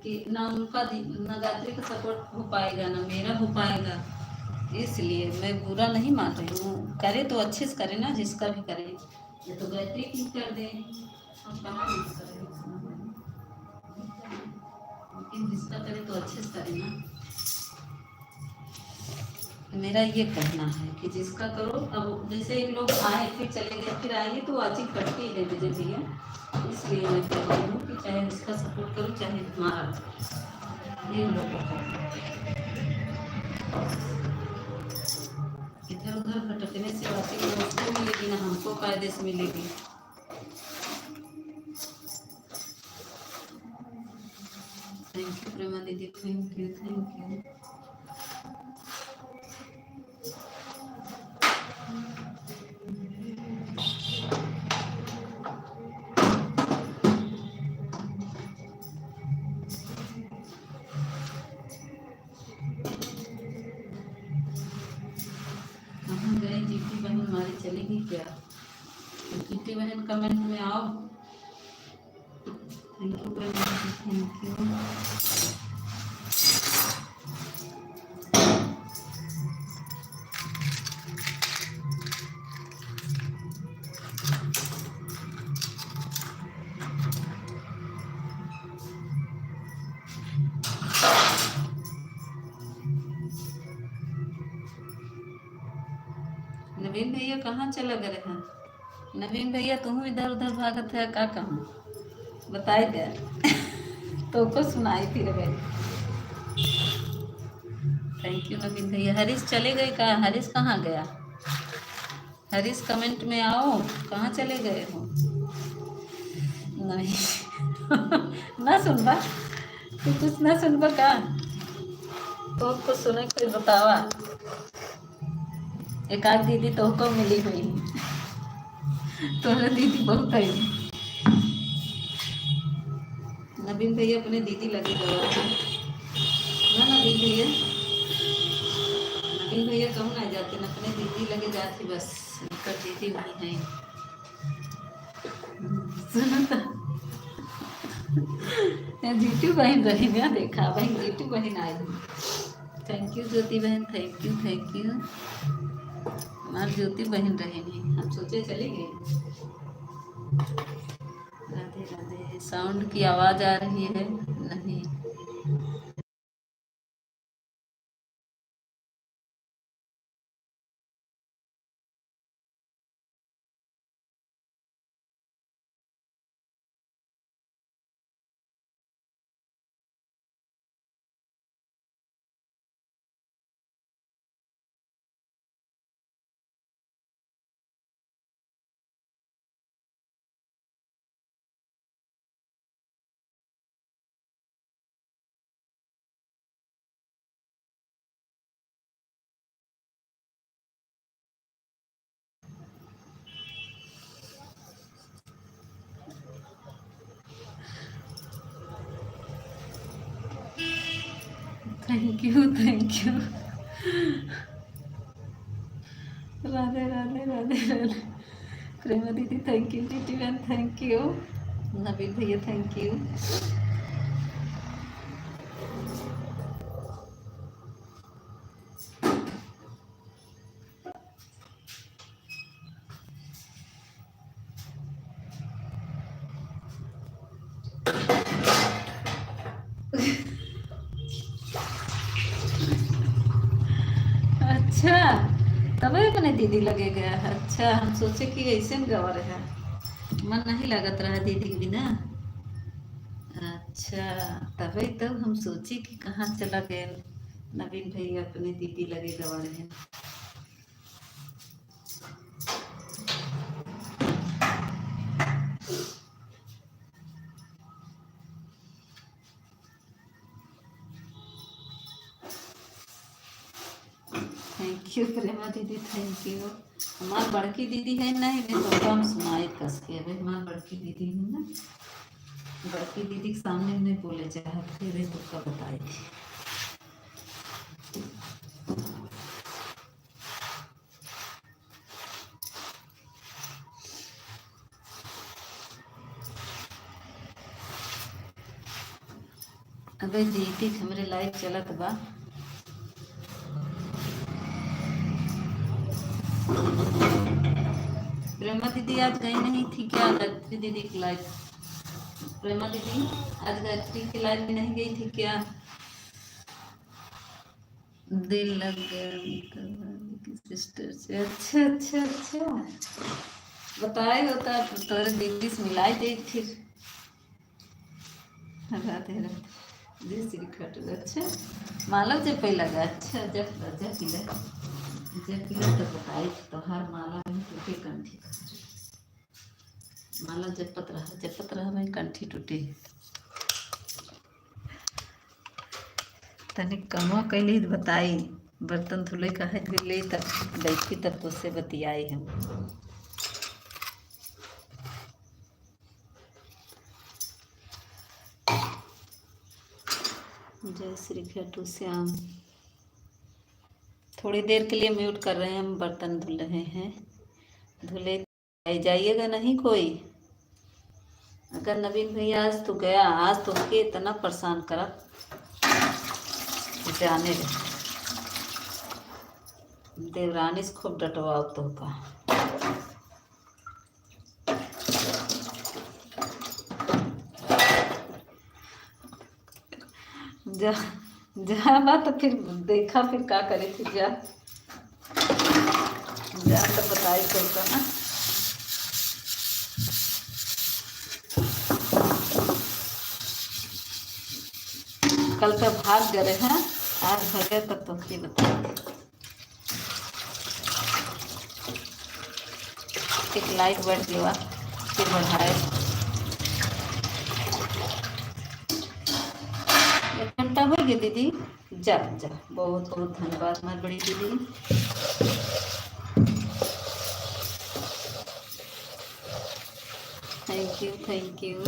कि ना उनका ना गायत्री का सपोर्ट हो पाएगा ना मेरा हो पाएगा, इसलिए मैं बुरा नहीं मान रही हूँ। करे तो अच्छे से करे ना, जिसका भी करे, ये तो गायत्री की कर दे, हम कहाँ मिस करें, लेकिन जिसका करे तो अच्छे से करे ना। मेरा ये कहना है कि जिसका करो। अब जैसे एक लोग आए फिर चले गए फिर आएंगे तो वाचिंग कटती है विजय भैया, इसलिए मैं कह रही हूँ कि चाहे उसका सपोर्ट करो चाहे तुम्हारा, ये लोग इधर उधर भटकने से वाचिंग उसको मिलेगी ना हमको कायदे से मिलेगी। थैंक यू प्रेमा दीदी, थैंक यू, थैंक यू। जीठी बहन हमारी चलेगी क्या? जीठी बहन कमेंट में आओ। Thank you thank you. Naveen भैया कहाँ चला गए हैं? नवीन भैया तुम इधर उधर भागत है का कहूँ बताए दे तो को सुनाई फिर गए। थैंक यू नवीन भैया। हरीश चले गए का? हरीश कहाँ गया? हरीश कमेंट में आओ, कहाँ चले गए हो? नहीं ना सुनबा तू कुछ ना सुनबा का? तो कुछ सुने कुछ बतावा। एक आध दीदी तो को मिली हुई तोरा दीदी बहुत है। नवीन भैया अपने दीदी लगे ना नवीन भैया, नवीन भैया कहूँ ना जाते न अपने दीदी लगे जाती, बस निकट दीदी वही है। सुनो तो, जीतू बहन रही ना, देखा बहन जीतू बहन आई। थैंक यू ज्योति बहन, थैंक यू थैंक यू। हमारी ज्योति बहन रही नहीं, हम सोचे चले गए। राधे राधे। साउंड की आवाज आ रही है? नहीं। Thank you thank you. Radhe Radhe Radhe Radhe. Prema दीदी थैंक यू, जीटी बहन थैंक यू, नबील भैया थैंक यू। अच्छा, तभी अपने दीदी लगे गया है। अच्छा, हम सोचे कि ऐसे में गवा रहा, मन नहीं लगत रहा दीदी के बिना। अच्छा, तभी तो हम सोचे कि कहाँ चला गया नवीन भैया, अपने दीदी लगे गवा रहे हैं। थैंक यू प्रेमा दीदी थैंक यू। हमारी बड़की दीदी है नहीं, मैं तो कम सुनाई कस के। अभी हमारी बड़की दीदी है ना, बड़की दीदी के सामने नहीं बोले चाहते थे तो कब बताए थे। अबे दीदी हमारे लाइव चलत बा। प्रेमा दीदी आज गई नहीं थी क्या गायत्री दीदी की लाइव? प्रेमा दीदी आज गायत्री की लाइव में नहीं गई थी क्या? दिल लग गया सिस्टर से। अच्छा अच्छा अच्छा, बताए होता तो तोरे दीदी से मिलाई दे फिर। राधे राधे जी श्री खटू। अच्छा, माला जब पे लगा। अच्छा, जब पिला तो बताई तो हर माला में टूटे कंठी। माला जपत रहा भाई, कंठी टूटे। तनिक कमो कैली बताई, बर्तन धुले का है धुले, तब बैठी तब तो उससे बतियाई हम। जय श्री खाटू श्याम। थोड़ी देर के लिए म्यूट कर रहे हैं, हम बर्तन धुल रहे हैं। धुले जाइएगा नहीं कोई। अगर नवीन भैया आज तो गया, आज तो उसके इतना परेशान करा, उसे आने दे। देवरानी से खूब डटवाओ तो का। जा जाना तो फिर देखा, फिर क्या करे, फिर जा तो बताई चलता ना। कल का भाग गए हैं, आज भगे तब तो ये बताए। एक लाइट बढ़ गया फिर बढ़ाए। 1 घंटा हो गया दीदी। जा जा, बहुत बहुत धन्यवाद हमारी बड़ी दीदी। Thank you thank you.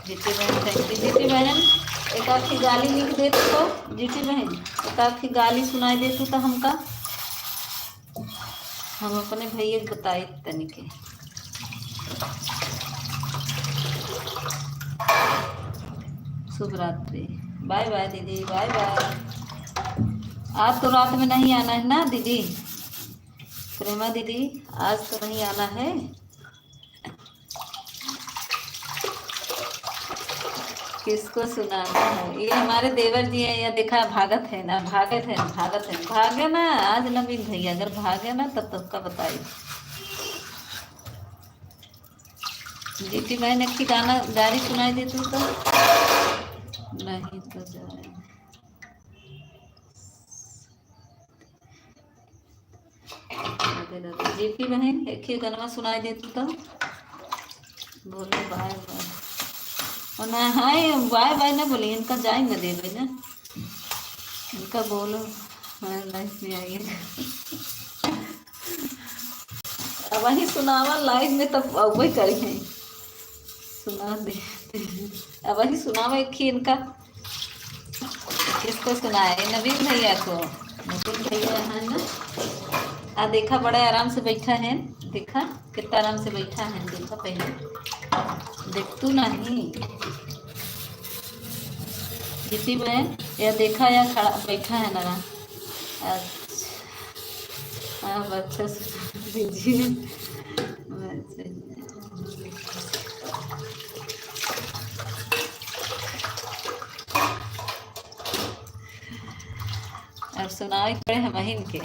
जीती बहन थैंक यू। जीती बहन एक आखी गाली लिख दे तो जीती बहन, एक आखी गाली सुनाई दे तो हमका, हम अपने भैया के बताई तनिके। शुभ रात्रि, बाय बाय दीदी, बाय बाय। आज तो रात में नहीं आना है ना दीदी, प्रेमा दीदी आज तो नहीं आना है। किसको सुनाना है? ये हमारे देवर जी हैं, या देखा भागत है ना, भागत है, भागत है, भागे ना आज नवीन भैया, अगर भागे ना तब तक का बताइए। जीती बहन एक की गाना गाड़ी सुनाई देती तो नहीं तो जाए। जीती बहन एक ही गाना सुनाई देती तो बोलो बाय बाय। और ना हाय बाय बाय ना बोली, इनका जाएंगे देवे ना, इनका बोलो हमारे लाइफ में आइए। अब वही सुनावा लाइव में तब वही करी है, सुना दे। अब वही सुनावा एक ही इनका, किसको सुनाए? नवीन भैया को। नवीन भैया है ना, आ देखा बड़ा आराम से बैठा है, देखा कितना आराम से बैठा है, देखा पहले देख तू नहीं जीती बहन, या देखा या खड़ा बैठा है ना। अच्छा अब अच्छा सुना दीजिए। अब सुनाई पड़े हम इनके।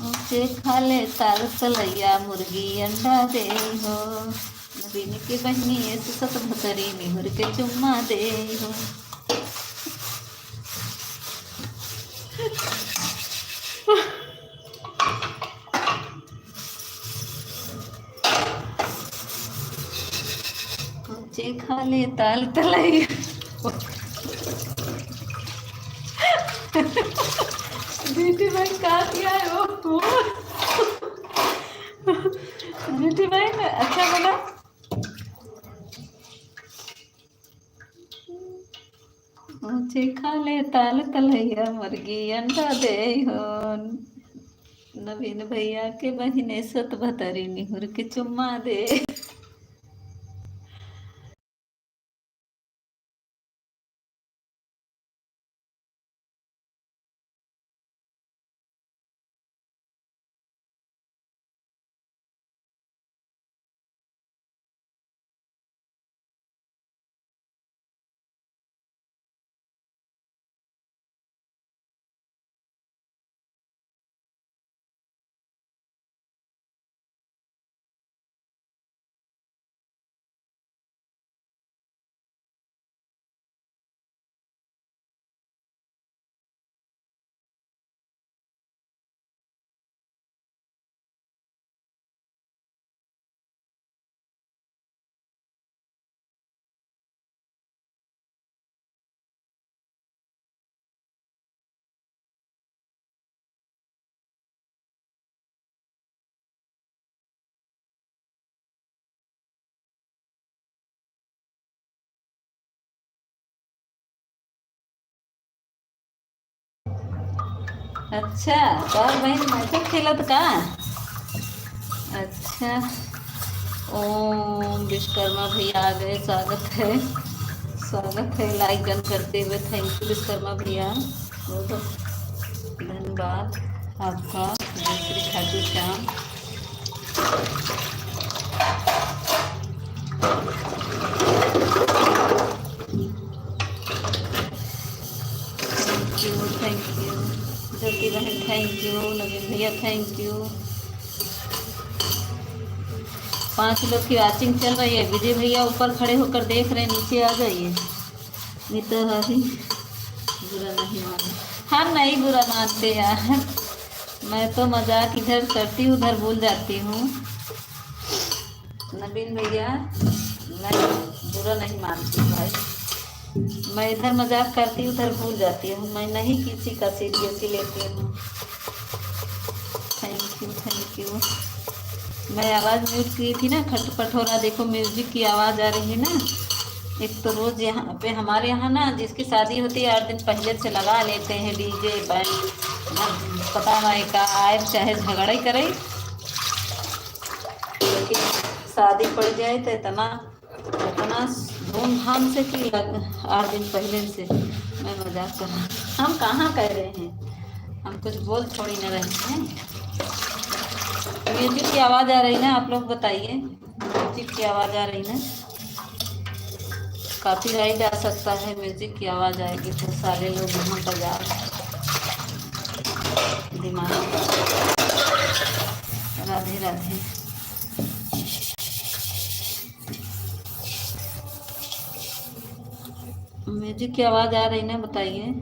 ऊँचे खाले ताल तलैया मुर्गी अंडा दे हो, नवीन के बहनी सत भतरी निहुर के चुम्मा दे हो। ऊँचे खाले ताल तलैया दीदी भाई कहा दिया है वो दीदी भाई ने अच्छा बोला। ऊँचे खाले ताल तलैया मुर्गी अंडा दे हो, नवीन भैया के बहिने सत भतरी निहुर के चुम्मा दे। अच्छा और बहन मैच खेलत का? अच्छा ओम विश्वकर्मा भैया आ गए, स्वागत है लाइक डन करते हुए। थैंक यू विश्वकर्मा भैया, बहुत धन्यवाद आपका। श्री खाटू श्याम थैंक यू ज्योति बहन, थैंक यू नवीन भैया, थैंक यू। 5 लोग की वॉचिंग चल रही है। विजय भैया ऊपर खड़े होकर देख रहे हैं, नीचे आ जाइए। नहीं तो अभी बुरा नहीं माने, हम नहीं बुरा मानते यार, मैं तो मजाक इधर करती हूँ उधर भूल जाती हूँ। नवीन भैया मैं बुरा नहीं मानती भाई, मैं इधर मजाक करती हूँ उधर भूल जाती हूँ, मैं नहीं किसी का सीरियसली लेती हूँ। थैंक यू मैं आवाज़ म्यूट की थी ना, खटपट हो रहा, देखो म्यूजिक की आवाज़ आ रही है ना। एक तो रोज़ यहाँ पे हमारे यहाँ ना जिसकी शादी होती है 8 दिन पहले से लगा लेते हैं डीजे बैंड। पता नहीं का आए चाहे झगड़ा ही करे, लेकिन शादी पड़ जाए तो इतना इतना धूमधाम से कि 8 दिन पहले से। मैं मजाक कर रहा, हम कहाँ कह रहे हैं, हम कुछ बोल थोड़ी ना रहे हैं। म्यूजिक की आवाज़ आ रही ना, आप लोग बताइए, म्यूजिक की आवाज़ आ रही ना? कॉपीराइट आ सकता है, म्यूजिक की आवाज़ आएगी तो सारे लोग यहाँ बजा दिमाग। राधे राधे। म्यूजिक की आवाज़ आ रही ना, बताइए।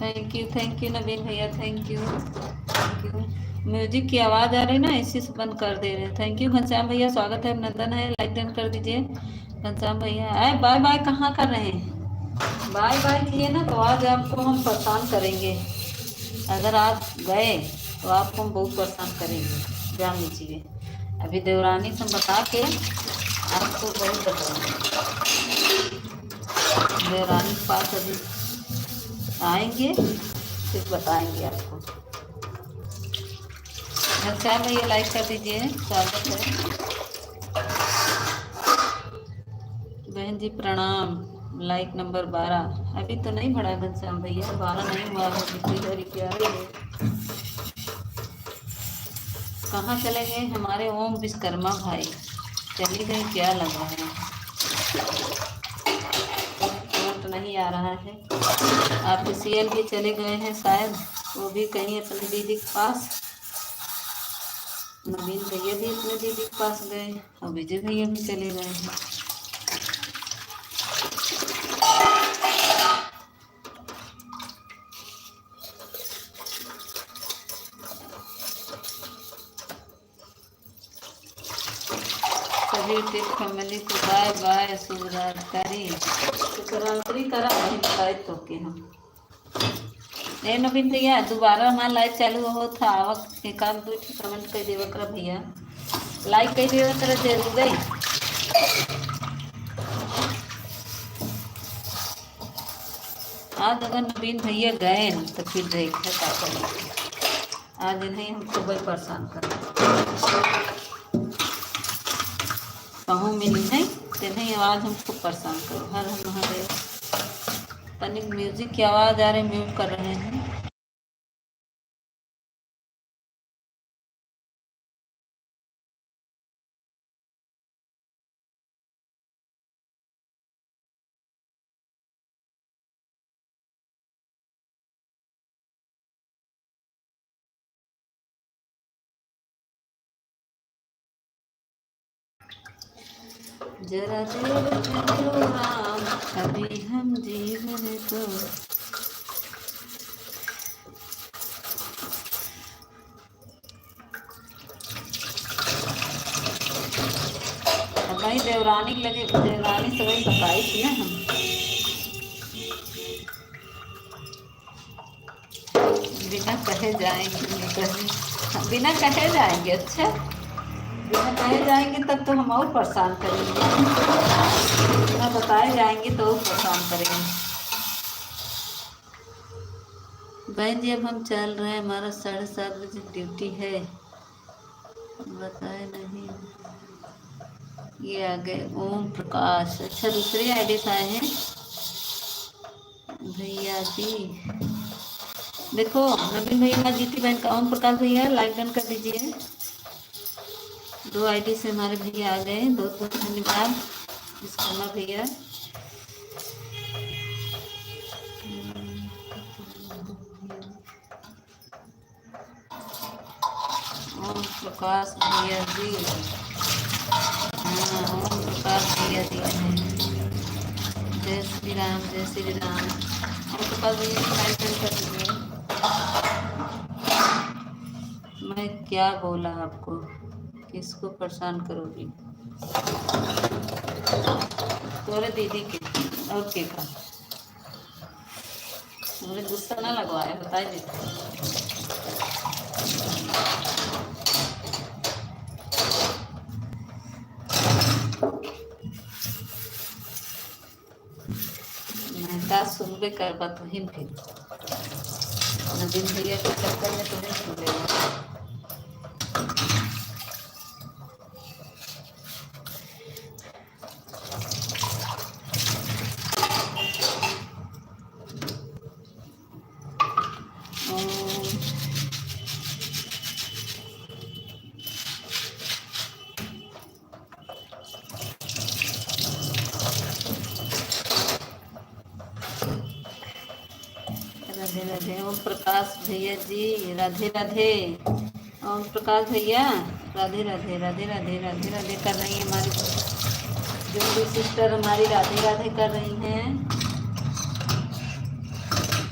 थैंक यू नवीन भैया, thank you thank you. Music की आवाज़ आ रही ना, इसी से बंद कर दे रहे हैं। थैंक यू घनश्याम भैया, स्वागत है, अभिनंदन है, लाइक डन कर दीजिए। घनश्याम भैया आए, बाय बाय कहाँ कर रहे हैं? बाय बाय किए ना तो आज आपको हम परेशान करेंगे। अगर आप गए तो आपको हम बहुत परेशान करेंगे, जान लीजिए। अभी देवरानी से बता के आपको बहुत बताएंगे। देवरानी के पास अभी आएंगे फिर बताएंगे आपको। घनश्याम भैया लाइक कर दीजिए, स्वागत है। बहन जी प्रणाम। लाइक नंबर 12 अभी तो नहीं बढ़ा घनश्याम भैया, 12 नहीं हुआ है, कितनी क्या है। कहाँ चले गए हमारे ओम विश्वकर्मा भाई? चली गए क्या लगा है? तो नहीं आ रहा है। आपके सीएल भी चले गए हैं शायद, वो भी कहीं अपनी दीदी के पास। नवीन भैया भी अपने दीदी के पास गए और विजय भैया भी चले गए हैं। सभी टिप फैमिली को बाय बाय, शुभ रात्रि। शुभरात्रि करा नहीं तो के हम ए नवीन भैया दोबारा हमारा लाइव चालू हो था, आवक एक आध दो कमेंट कर देव कर भैया, लाइक कर देव कर जरूर गई। आज अगर नवीन भैया गए तो फिर देखा क्या करेंगे। आज नहीं हम सुबह परेशान करें, कहूँ मिली है तो नहीं, आवाज़ हमको परेशान करो। हर हम महादेव। तनिक म्यूजिक की आवाज़ आ रही, म्यूट कर रहे हैं। जरा देर ठहरो राम, अभी हम जीवन को। भाई देवरानी लगे, देवरानी से वही बताई थी ना हम, बिना कहे जाएंगे, बिना कहे जाएंगे। अच्छा बिना कहे जाएंगे तब तो हम और परेशान करेंगे, बिना बताए जाएंगे तो और परेशान करेंगे। बहन जी अब हम चल रहे हैं, हमारा 7:30 बजे ड्यूटी है। बताए नहीं, ये आ गए ओम प्रकाश। अच्छा दूसरी आईडी से आए हैं भैया जी। देखो नवीन भैया, जीती बहन का ओम प्रकाश भैया लाइक डन कर दीजिए। 2 आईडी से हमारे भैया आ गए, बहुत बहुत धन्यवाद विश्वकर्मा भैया। ओम प्रकाश भैया जी, हाँ ओम प्रकाश भैया जी हैं। जय श्री राम, जय श्री राम। ओम प्रकाश भैया लाइक कर दीजिए। मैं क्या बोला आपको, किसको परेशान करोगी? तोरे दीदी के और के का मुझे गुस्सा ना लगवाए, बता देते। मैं सुनबे कर बात वही फिर नवीन भैया के चक्कर में तुम्हें सुन लेगा। राधे राधे ओम प्रकाश भैया जी, राधे राधे। ओम प्रकाश भैया राधे राधे राधे राधे राधे राधे कर रही है हमारी जो भी सिस्टर हमारी राधे राधे कर रही हैं।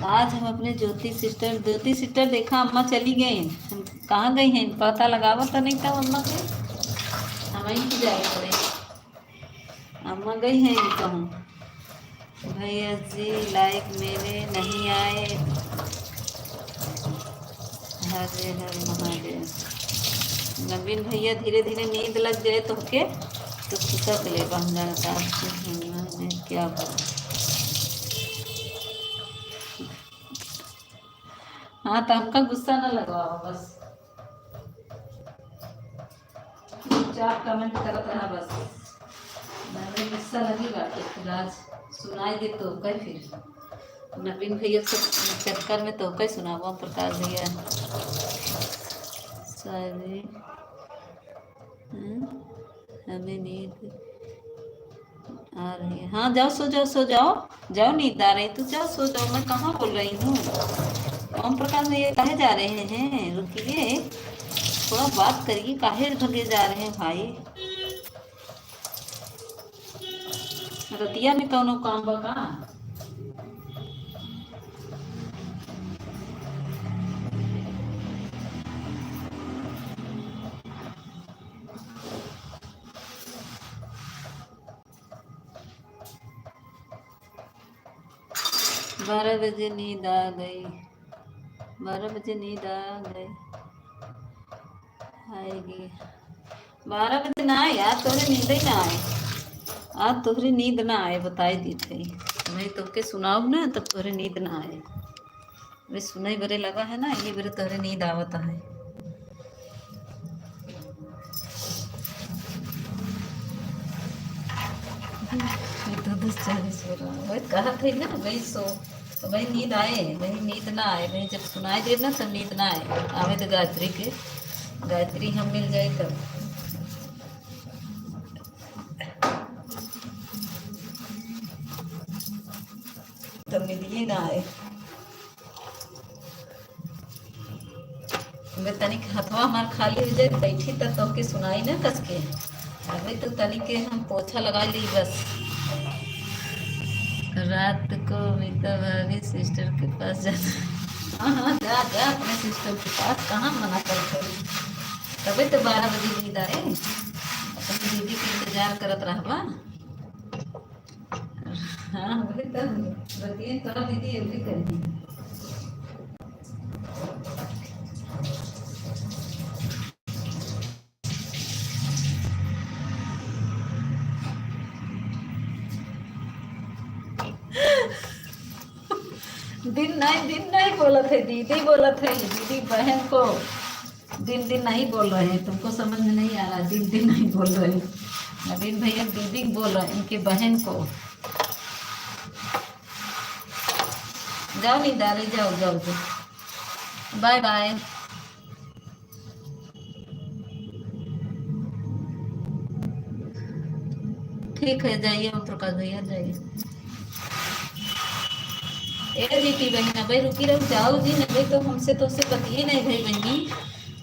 आज हम अपने ज्योति सिस्टर देखा अम्मा चली गई, हम कहाँ गई हैं पता लगावा तो नहीं था अम्मा के, हम ही की जाए पड़े, अम्मा गई हैं कहूँ। भैया जी लाइक मेरे नहीं आए, हरे हरे महादेव। नवीन भैया धीरे धीरे नींद लग जाए तो के तो खिसक ले बंगाल में क्या बोल। हाँ तो हमका गुस्सा ना लगवाओ बस, 4 कमेंट करत रहा बस, मैंने गुस्सा लगी बात फिर आज सुनाई दे तो कह फिर नवीन भैया के चक्कर में तो कह सुनाओ। प्रकाश भैया सारी हमें नींद आ रही है। हाँ जाओ सो जाओ, सो जाओ, जाओ नींद आ रही तो जाओ सो जाओ, मैं कहाँ बोल रही हूँ। ओम प्रकाश भैया काहे जा रहे हैं, रुकिए थोड़ा बात करिए, काहे भगे जा रहे हैं भाई। रतिया में कौनो काम बका, बारह बजे नींद आ गई, 12 बजे नींद आ गई आएगी। 12 बजे ना आए यार, तोहरे नींद ही ना आए आज, तोहरी नींद ना आए बताई दी थी मैं तोके सुनाऊ ना तब तोहरे नींद ना आए। वे सुनाई बरे लगा है ना, ये बरे तोहरे नींद आवता है। तो 10:40 हो रहा है, वही कहा थे ना वही सो तो वही नींद आए, वही नींद ना आए, वही जब सुनाई दे ना तब नींद ना आए। आवे तो गायत्री हम मिल जाए तब नींदिए ना आए। मैं तनिक हथवा हमार खाली हो जाए बैठी तब तो के सुनाई ना कस के, अभी तो तनिक के हम पोछा लगा ली बस। रात को मीता भाभी सिस्टर के पास जाना, हाँ हाँ जा जा अपने सिस्टर के पास, कहाँ मना करते, तभी तो 12 बजे नींद आए, अपनी दीदी के इंतजार करत रहबा। हाँ वही तो बताइए तो दीदी अभी करी दिन नहीं बोला थे, दीदी बोला थे, दीदी बहन को दिन दिन नहीं बोल रहे हैं, तुमको समझ में नहीं आ रहा, दिन दिन नहीं बोल रहे हैं। नवीन भैया दीदी बोल रहे हैं इनके बहन को। जाओ नींद आ रही, जाओ जाओ जाओ, बाय बाय। ठीक है, जाइए हम प्रकाश भैया, जाइए। ए जीती बहन, अबे रुकी रहो, जाओ जी, अबे तो हमसे तो उससे बतिए नहीं भाई बहनी,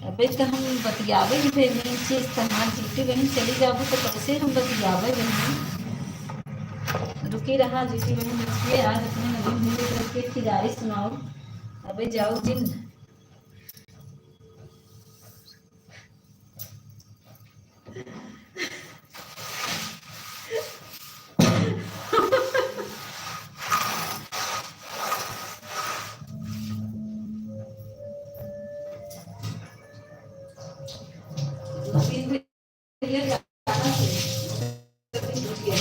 अबे तो हम बतियावे ही भाई मेन चीज था। हाँ जीती बहन, चली जाओ तो कैसे हम बतियावे बहनी। रुकी रहा जीती बहन, रुकिए, आज अपने नवीन भैया की तरफ के खिजाई सुनाओ। अबे जाओ जिन। नवीन भैया जाना है, रुकिए।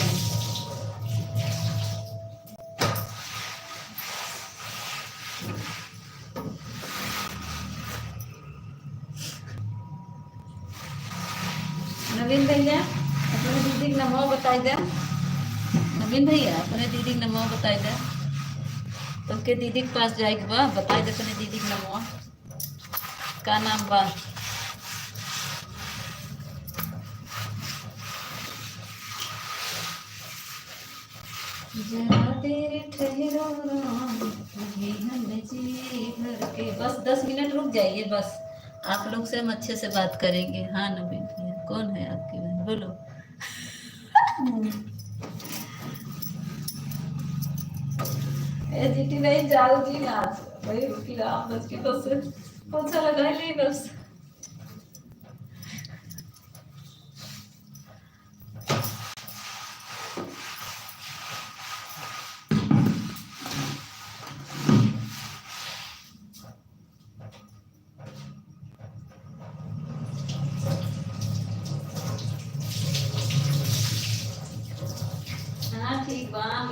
नवीन भैया अपने दीदी के नमो बताई दे। नवीन भैया अपने दीदी के नमो बताई दे, तो के दीदी के पास जाएगी बा, बताई दे अपने दीदी के नमो का नाम बा। जरा तेरे ठहरो राम, ये हम जी भर के, बस 10 मिनट रुक जाइए बस, आप लोग से हम अच्छे से बात करेंगे। हाँ नवीन भैया, कौन है आपकी बहन, बोलो। ए जीती नहीं, जाओ जी नाच भाई, रुकी राम बच के, बस पोछा लगा ले बस। हाँ ठीक बा, आम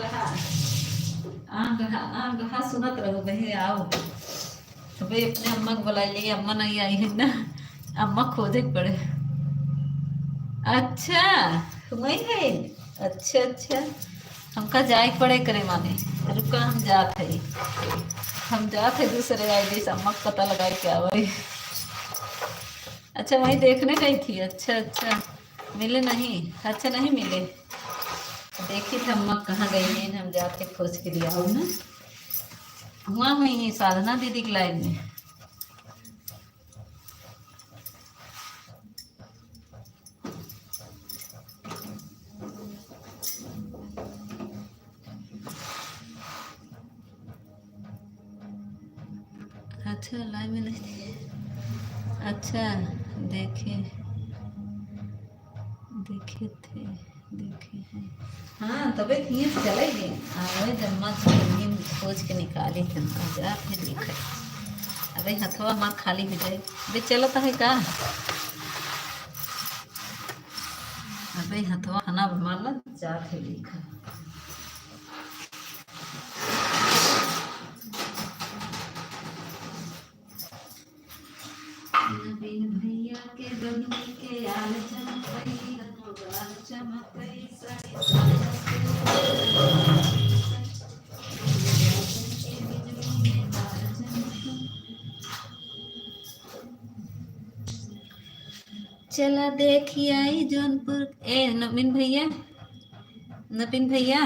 रहा सुनत रहो बहे, आओ तो भाई अपने अम्मा को बुला लिए, अम्मा नहीं आई है ना, अम्मा खोजे के पड़े। अच्छा वही है, अच्छा अच्छा, हमका जाए के पड़े करे माने, रुका हम जात है दूसरे आईडी से अम्मा को पता लगा के आवे। अच्छा वही देखने गई थी, अच्छा अच्छा, मिले नहीं, अच्छा नहीं मिले, देखी थी अम्मा कहाँ गई है, हम जाके खोज के लिए आओ ना। हुआ हुई साधना दीदी की लाइन में। अच्छा लाइन में नहीं थी, अच्छा देखे देखे थे, देखे हैं। हाँ तबे थिए चलेगी, आवे जम्मा से खोज के निकाली थे, जा फिर लिखे। अबे हथवा हमार खाली हो जाए, अबे चलता है का, अबे हथवा खाना मारना जा फिर लिखा। नवीन भैया के बहिनी के आल चमकई, गाल चमकई, चला देखी आई जौनपुर। ए नवीन भैया, नवीन भैया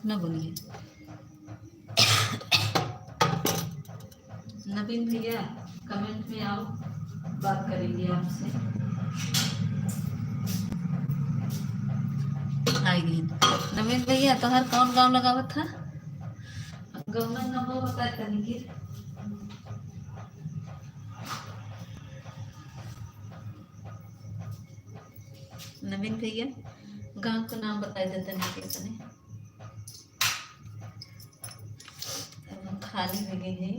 न बोलिए, नवीन भैया कमेंट में आओ, बात करेंगे आपसे। आइए नवीन भैया, तो हर कौन गाँव लगावत था, गौना नंबर बता तनिक। नवीन भैया गांव का नाम बता देते नहीं कैसे, खाली हो गई है,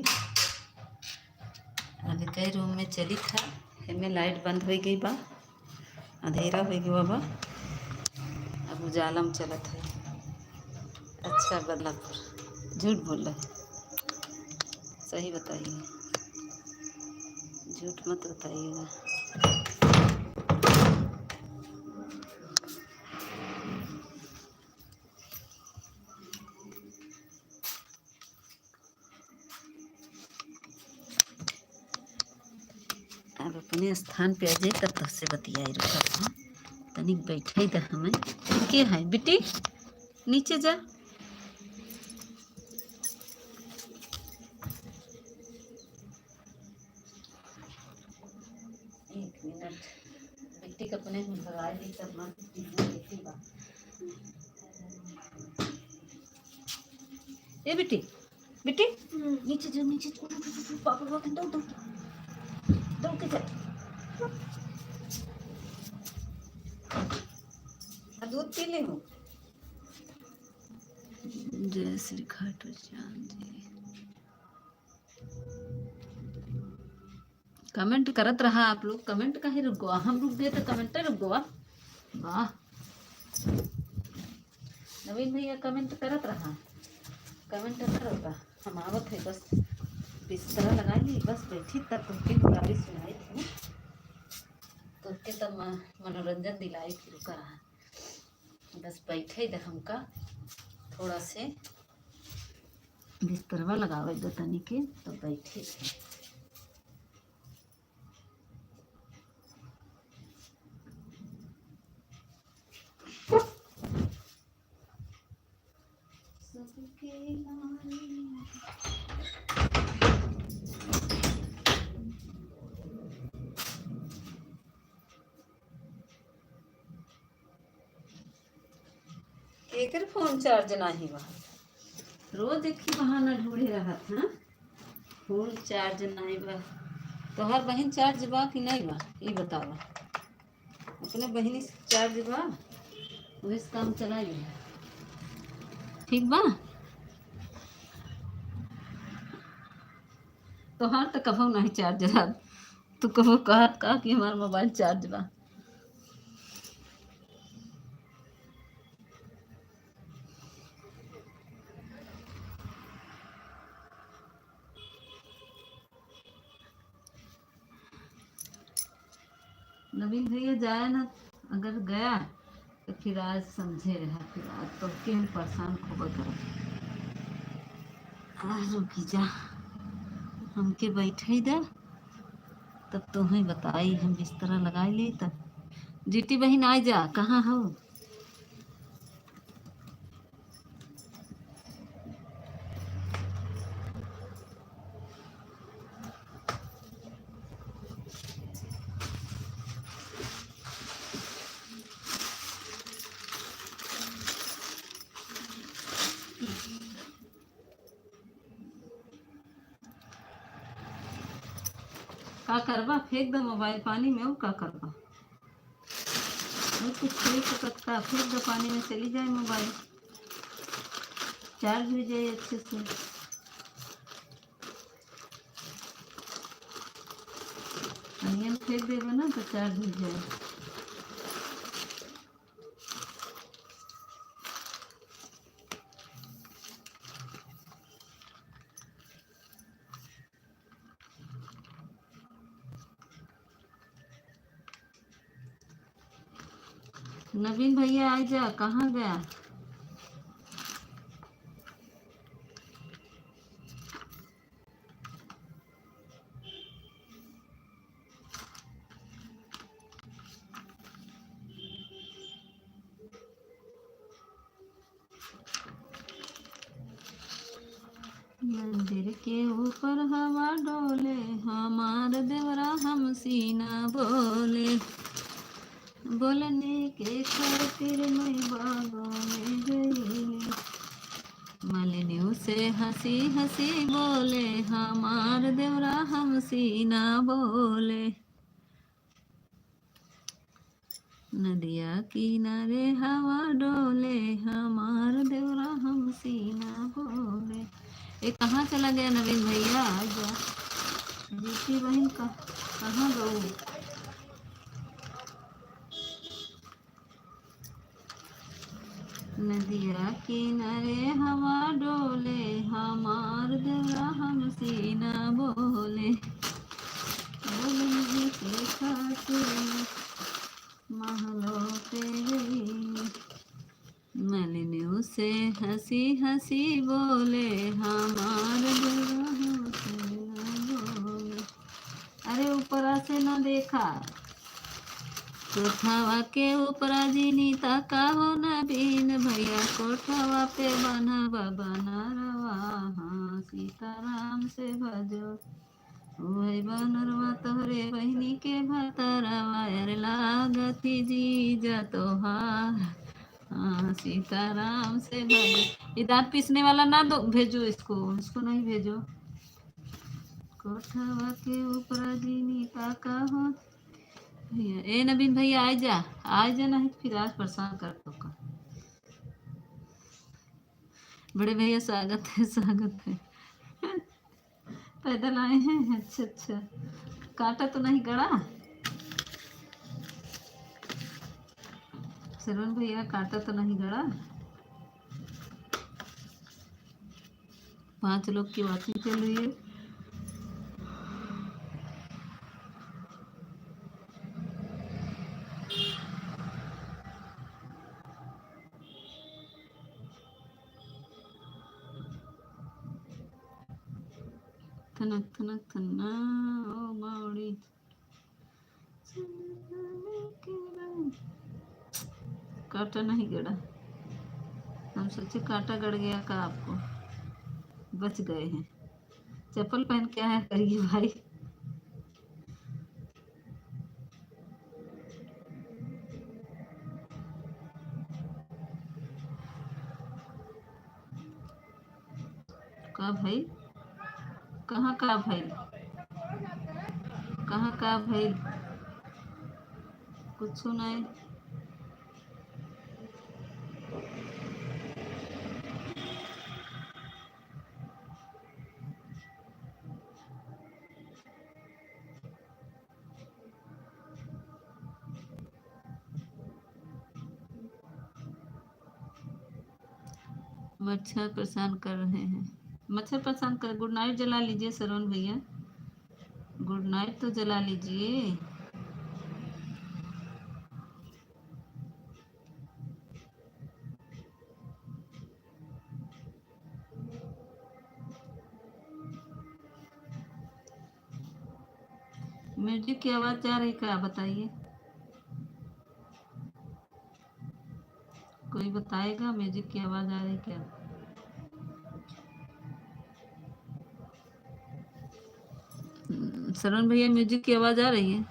अभी कई रूम में चली था, हमें लाइट बंद हो गई बा, अंधेरा हो गया बा, अब उजाला में चलत है। अच्छा बदलापुर, झूठ बोल रहा है, सही बताइए, झूठ मत बताइएगा। अब अपने स्थान पे आ जाए तब तक से बतियाई रुका। तनिक बैठे द हमें के है बेटी नीचे जा। एक मिनट बेटी के अपने में भगा दी तब मां बेटी बा। ए बेटी बेटी नीचे जा नीचे पापा पापा दो दो दो के जा। दूध पी ले हूँ। जय श्री खाटू श्याम जी। कमेंट करत रहा आप लोग। कमेंट काहे रुक गवा? हम रुक गए तो कमेंट रुक गवा। वाह नवीन भैया कमेंट करत रहा। कमेंट करोगा हम आवत है बस बिस्तरा लगा ली बस बैठी तब तुमके गाड़ी सुनाई थी तुमके तब मनोरंजन दिलाई फिर करा बस बैठे दे हमका थोड़ा से बिस्तरवा लगावे दो तनी के तो बैठे थे। केकर फोन चार्ज नहीं बा रोज देखी बहाना ढूंढे रहा था। फोन चार्ज नहीं बा तो हर बहन चार्ज बा कि नहीं बा ये बतावा। अपने बहनी चार्ज बा वही से काम चलाई ठीक बा। तो हर तो कभो नहीं चार्ज रहा तो कभो कहा कि हमारा मोबाइल चार्ज बा। नवीन भैया जाए ना अगर गया तो फिर आज समझे रहा फिर आज तो के हम परेशान खोबा कर। रुकी जा हमके बैठे दे तब तुम्हें बताई हम बिस्तरा लगाई ली तब। जीती बहन आ जा कहाँ हो? का करबा फेंक दो मोबाइल पानी में वो का करबा कुछ फेंक सकता फेंक दो पानी में चली जाए मोबाइल चार्ज हो जाए अच्छे से। अनियन फेंक देगा ना तो चार्ज हो जाए। नवीन भैया आ जा कहाँ गया? मंदिर के ऊपर हवा डोले हमार देवरा हम सीना बोले बोलने के खातिर मैं बागों में गई मलिनियों से हंसी हंसी बोले हमार देवरा हम सीना बोले नदिया किनारे हवा डोले हमार देवरा हम सीना बोले। ये कहाँ चला गया नवीन भैया? आजा जीती बहन कहाँ गऊ? नदिया किनारे हवा डोले हमार देवरा हम सीना बोले बोलने के खातिर महलों पे गई मलिनियों से हंसी हंसी बोले हमार देवरा हम सीना बोले। अरे ऊपर से ना देखा कोठवा के ऊपरा जीनी ताका हो न बीन भैया कोठवा पे बना बाबा नरवा हाँ सीताराम से भजो वही बनरवा तोहरे बहनी के भतरवा अरे लागती जीजा तोहार हाँ सीताराम से भजो। ये दांत पीसने वाला ना दो भेजो इसको इसको नहीं भेजो। कोठवा के ऊपर जीनी ताका हो भैया ए नवीन भैया आ जा नहीं तो फिर आज परेशान कर दो का। बड़े भैया स्वागत है स्वागत है। पैदल आए हैं अच्छा अच्छा कांटा तो नहीं गड़ा श्रवण भैया कांटा तो नहीं गड़ा। 5 लोग की बातें चल रही है। थनक थनक थन्ना ओ मावड़ी कांटा नहीं गड़ा। हम सोचे कांटा गड़ गया का आपको बच गए हैं। चप्पल पहन के आया करिए भाई। का भाई कहाँ का भाई कहाँ का भाई कुछ नहीं। मच्छर परेशान कर रहे हैं। मच्छर परेशान कर गुड नाइट जला लीजिए श्रवण भैया गुड नाइट तो जला लीजिए। म्यूजिक की आवाज़ जा रही क्या बताइए कोई बताएगा म्यूजिक की आवाज़ आ रही क्या। श्रवण भैया म्यूजिक की आवाज़ आ रही है।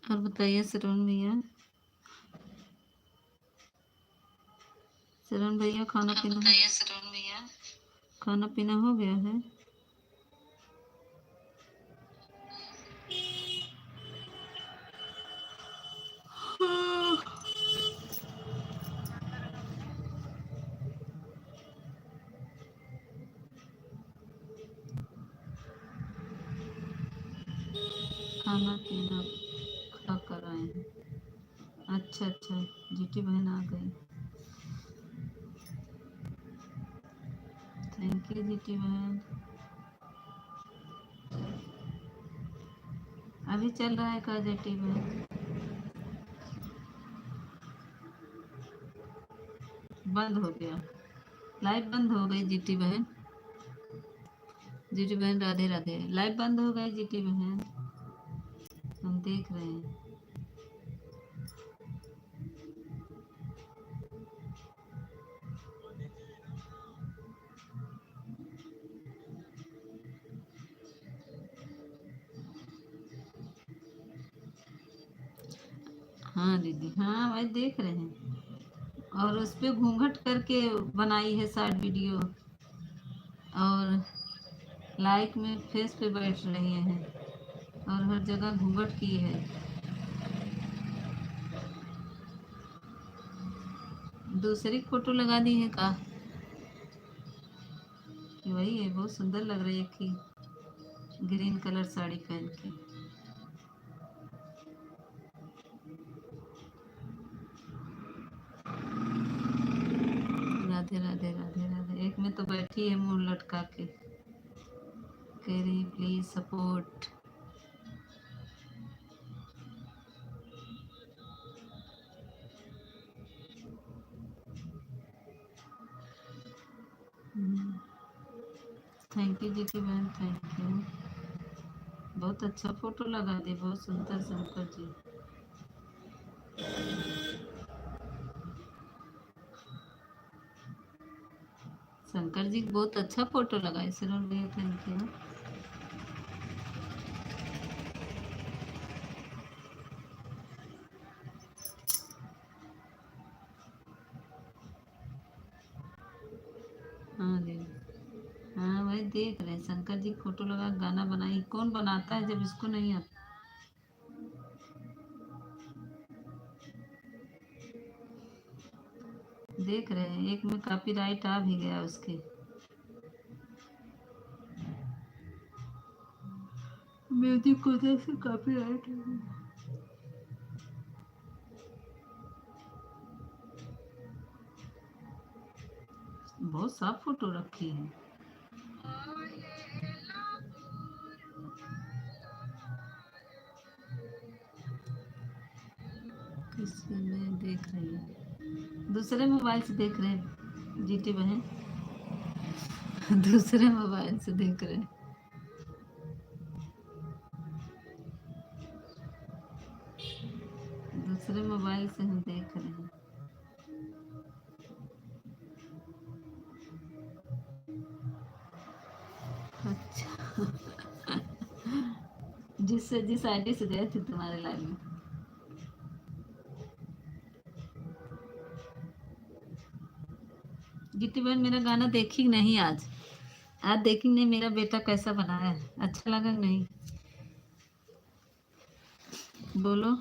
और बताइए श्रवण भैया खाना पीना हो गया है। खाना पीना खा कर आए हैं। अच्छा अच्छा जीटी बहन आ गई। थैंक यू जीटी बहन। अभी चल रहा है का जीटी बहन बंद हो गया लाइव बंद हो गई जीटी बहन राधे राधे लाइव बंद हो गई जीटी बहन हम देख रहे हैं। हाँ दीदी हाँ भाई देख रहे हैं और उस पर घूंघट करके बनाई है शॉर्ट वीडियो और लाइक में फेस पे बैठ रही हैं और हर जगह घूंघट की है। दूसरी फोटो लगा दी है का कि वही है? बहुत सुंदर लग रही है कि ग्रीन कलर साड़ी पहन के। राधे राधे राधे राधे। एक में तो बैठी है मुंह लटका के, कह रही प्लीज सपोर्ट। थैंक यू जी की बहन, थैंक यू। बहुत अच्छा फोटो लगा दी, बहुत सुंदर शंकर जी। शंकर जी बहुत अच्छा फोटो लगा है सरोन भैया, थैंक यू। हाँ जी, हाँ भाई देख रहे हैं शंकर जी फोटो लगा गाना बनाई। कौन बनाता है जब इसको नहीं आता? देख रहे हैं, एक में कॉपीराइट आ भी गया उसके। म्यूजिक को से कॉपीराइट आ गया। बहुत साफ फोटो रखी है। किसी में देख रही है, दूसरे मोबाइल से देख रहे हैं जीती बहन। दूसरे मोबाइल से देख रहे हैं। दूसरे मोबाइल से हम देख रहे हैं। अच्छा। जिस आईडी से गए थे तुम्हारे लाइव में। जीती बहन मेरा गाना देखी नहीं आज? आज देखी नहीं मेरा बेटा कैसा बनाया है, अच्छा लगा कि नहीं? बोलो।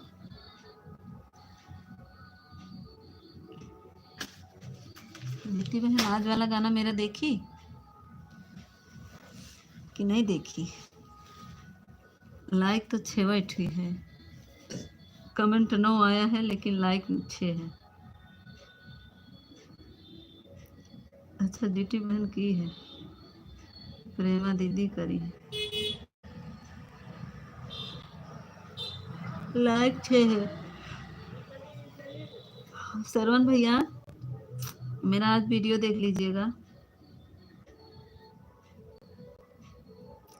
जीती बहन आज वाला गाना मेरा देखी कि नहीं देखी? लाइक तो 6 बैठी है, कमेंट 9 आया है लेकिन लाइक 6 है। अच्छा जीटी बहन की है, प्रेमा दीदी करी है, लाइक 6 है। सरवन भैया मेरा आज वीडियो देख लीजिएगा,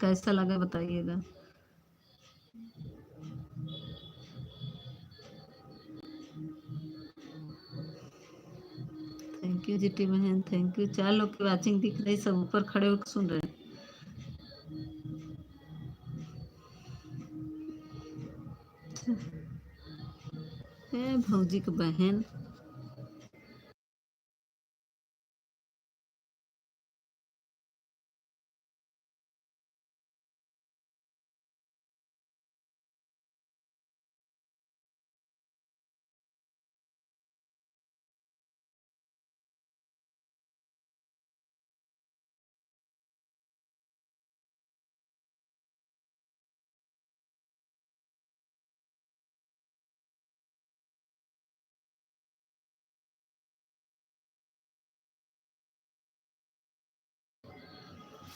कैसा लगा बताइएगा। थैंक यू जीटी बहन, थैंक यू। 4 लोग की वाचिंग दिख रही, सब ऊपर खड़े होकर सुन रहे हैं। भौजी की बहन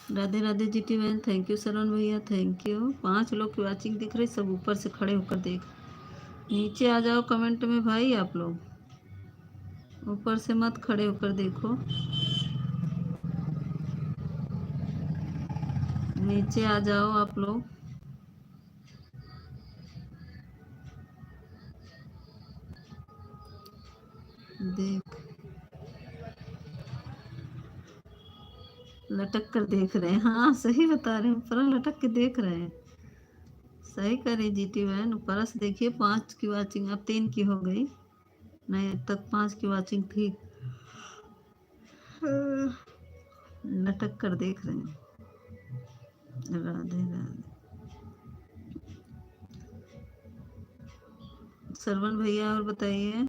राधे राधे जीटी बहन, थैंक यू सरवन भैया, थैंक यू। 5 लोग की वाचिंग दिख रही, सब ऊपर से खड़े होकर देख। नीचे आ जाओ कमेंट में भाई, आप लोग ऊपर से मत खड़े होकर देखो, नीचे आ जाओ आप लोग। देख लटक कर देख रहे हैं, हाँ सही बता रहे हैं, ऊपर लटक के देख रहे हैं। सही करे जीटी बहन, ऊपर से देखिए। 5 की वाचिंग अब 3 की हो गई, नहीं अब तक 5 की वाचिंग थी। लटक कर देख रहे हैं। राधे राधे। सरवन भैया और बताइए।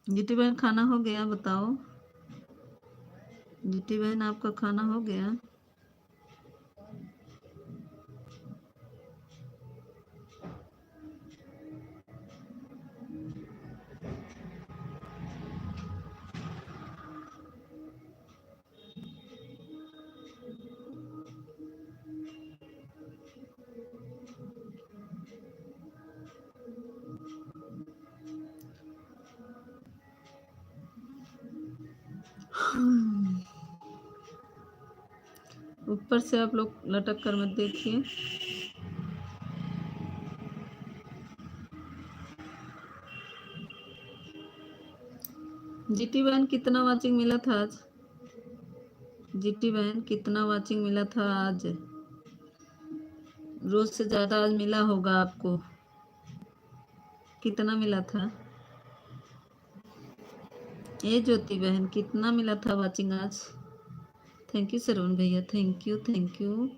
जीटी बहन खाना हो गया बताओ। जीटी बहन आपका खाना हो गया? ऊपर से आप लोग लटक कर मत देखिए। जीटी बहन कितना वाचिंग मिला था आज? जीटी बहन कितना वाचिंग मिला था आज? रोज से ज्यादा आज मिला होगा आपको। कितना मिला था? ये ज्योति बहन कितना मिला था वाचिंग आज? थैंक यू सरवण भैया, थैंक यू थैंक यू।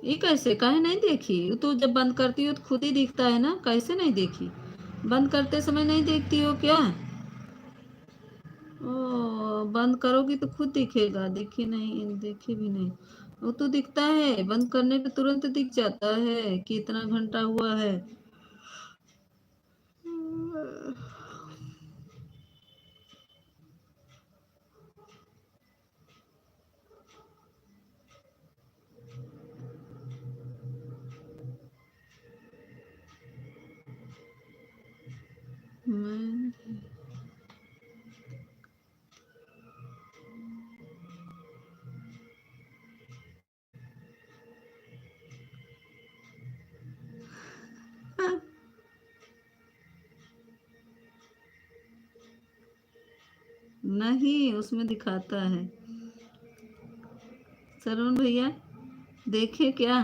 ये कैसे, काहे नहीं देखी? तो जब बंद करती हो तो खुद ही दिखता है ना, कैसे नहीं देखी? बंद करते समय नहीं देखती हो क्या? ओ, बंद करोगी तो खुद दिखेगा। देखी नहीं, देखी भी नहीं। वो तो दिखता है, बंद करने पे तुरंत दिख जाता है कि इतना घंटा हुआ है। मैं नहीं, उसमें दिखाता है। सरवण भैया देखे क्या?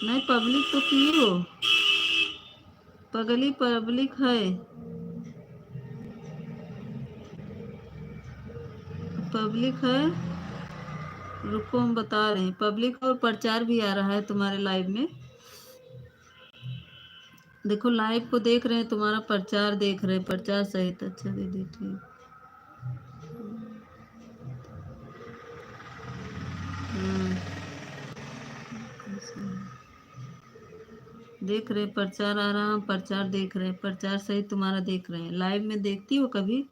नहीं, पब्लिक तो की हो। पगली पब्लिक है। पब्लिक है। रुको हम बता रहे हैं। पब्लिक और प्रचार भी आ रहा है तुम्हारे लाइव में। देखो लाइव को देख रहे हैं, तुम्हारा प्रचार देख रहे हैं, प्रचार सहित। अच्छा दीदी ठीक। हाँ, देख रहे प्रचार आ रहा, प्रचार देख रहे, प्रचार सहित तुम्हारा देख रहे हैं। लाइव में देखती हो कभी?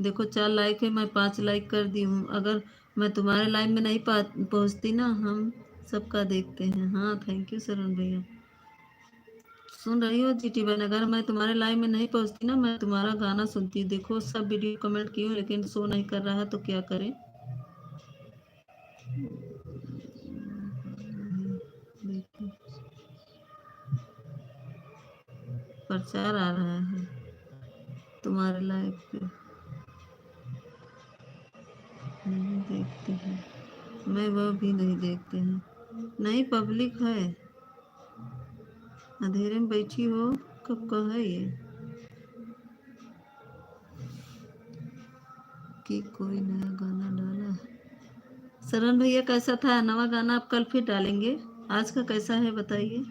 देखो 4 लाइक है, मैं 5 लाइक कर दी हूँ। अगर मैं तुम्हारे लाइव में नहीं पहुँचती ना, हम सबका देखते हैं। हाँ थैंक यू सरवण भैया। सुन रही हो जीटी बहन? अगर मैं तुम्हारे लाइव में नहीं पहुँचती ना, मैं तुम्हारा गाना सुनती। देखो सब वीडियो कमेंट की हूँ, लेकिन शो नहीं कर रहा है तो क्या करें? देखो प्रचार आ रहा है तुम्हारे लाइव पे। नहीं देखते हैं, मैं वह भी नहीं देखते हैं। नहीं पब्लिक है। अंधेरे में बैठी हो, कब का है ये? कि कोई नया गाना डाला? शरण भैया कैसा था नवा गाना? आप कल फिर डालेंगे। आज का कैसा है बताइए।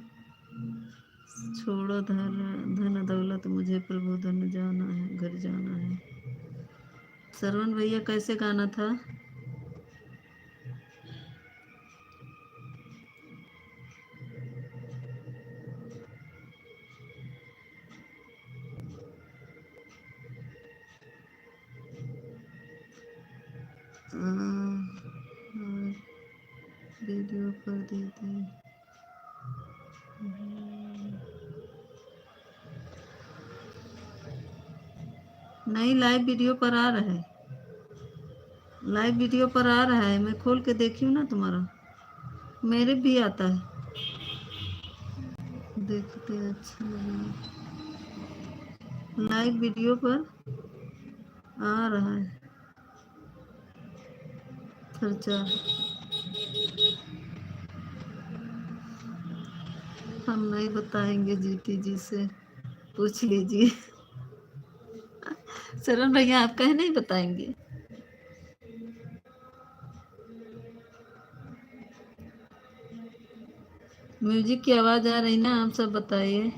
छोड़ो धन धन दौलत, मुझे प्रभु धन जाना है, घर जाना है। श्रवण भैया कैसे गाना था? वीडियो पर देते। नहीं, लाइव वीडियो पर आ रहा है। लाइव वीडियो पर आ रहा है, मैं खोल के देखी हूँ ना तुम्हारा। मेरे भी आता है, देखते अच्छा लगे। लाइव वीडियो पर आ रहा है खर्चा। हम नहीं बताएंगे, जीती जी से पूछ लीजिए। सरवण भैया आप कहे नहीं बताएंगे? म्यूजिक की आवाज आ रही ना, आप सब बताइए।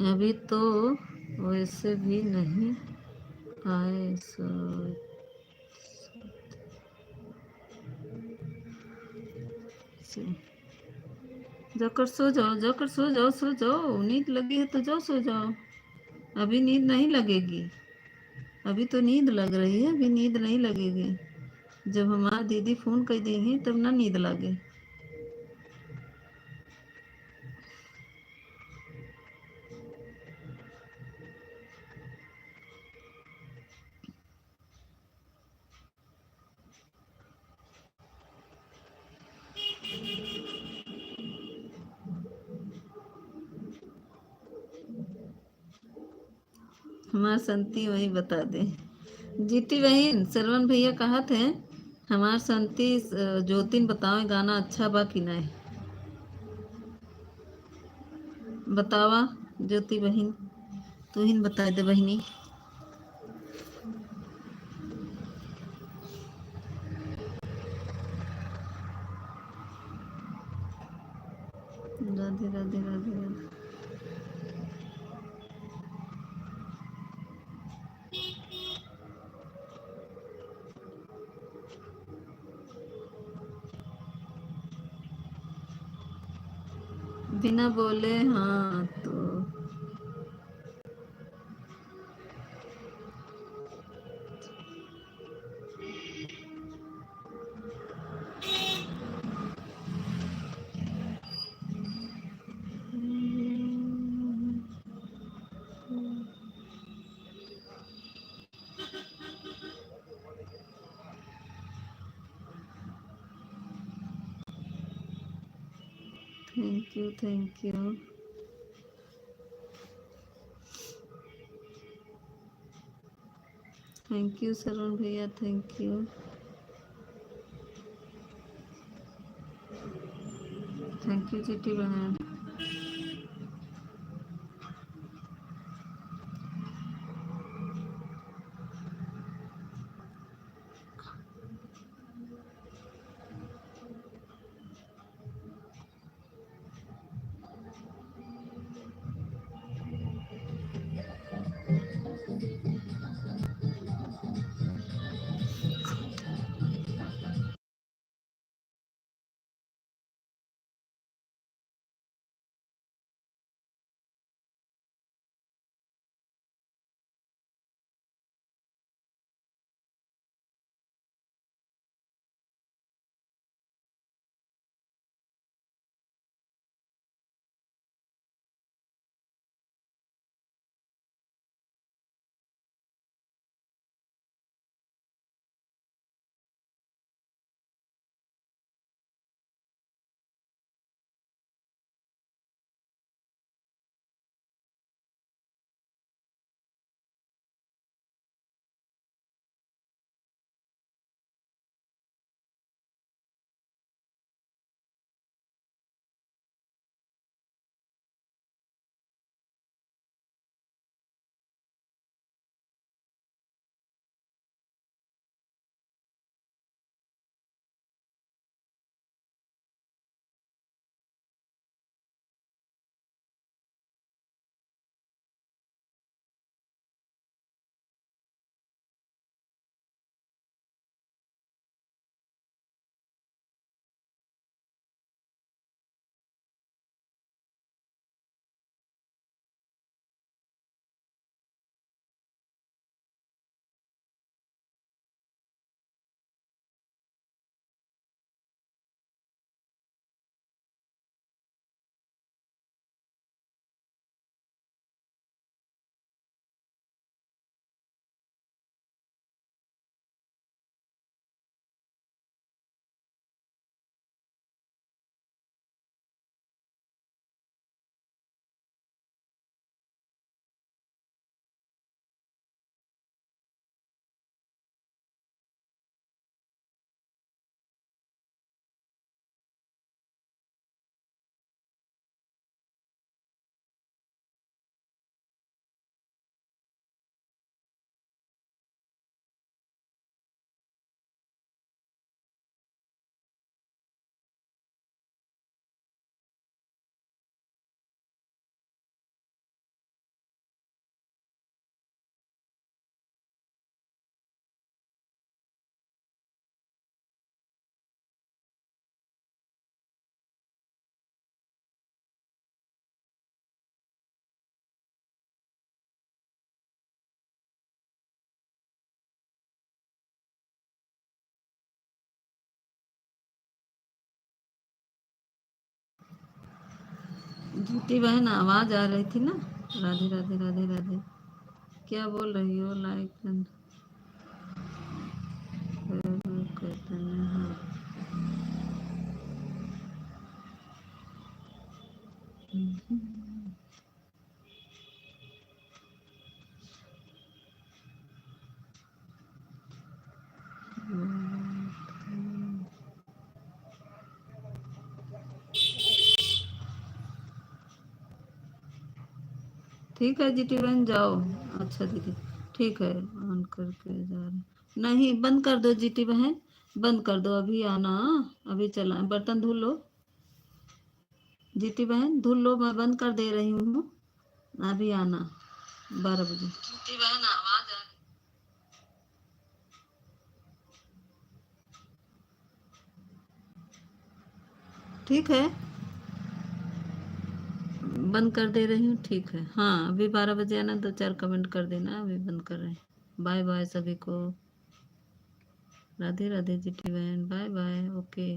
अभी तो वैसे भी नहीं आए जाकर सो जाओ, जाकर सो जाओ, सो जाओ, नींद लगी है तो जाओ सो जाओ। अभी नींद नहीं लगेगी, अभी तो नींद लग रही है, अभी नींद नहीं लगेगी। जब हमारा दीदी फोन कर देंगी तब ना नींद लगे। हमार संती वही बता दे। जीती बहन, सरवन भैया कहा थे हमार संती ज्योतिन बताओ गाना अच्छा बा कि नहीं। बतावा ज्योति बहन, तू ही बता दे बहनी। राधे राधे राधे राधे। बिना बोले हाँ तो thank you, thank you. Thank you Saravan भैया, थैंक यू। थैंक यू चिट्टी बहन। जीती बहन आवाज आ रही थी ना, राधे राधे राधे राधे। क्या बोल रही हो? लाइक कहते हैं हाँ। ठीक है जीती बहन जाओ। अच्छा दीदी ठीक है, ऑन करके जा रहे। नहीं बंद कर दो जीती बहन, बंद कर दो, अभी आना हाँ? अभी चला, बर्तन धुल लो जीती बहन, धुल लो, मैं बंद कर दे रही हूँ, अभी आना 12 बजे। जीती बहन आवाज आ रही। ठीक है बंद कर दे रही हूँ, ठीक है हाँ, अभी 12 बजे आना, 2-4 कमेंट कर देना, अभी बंद कर रहे हैं। बाय बाय सभी को, राधे राधे जीटी बहन, बाय बाय, ओके।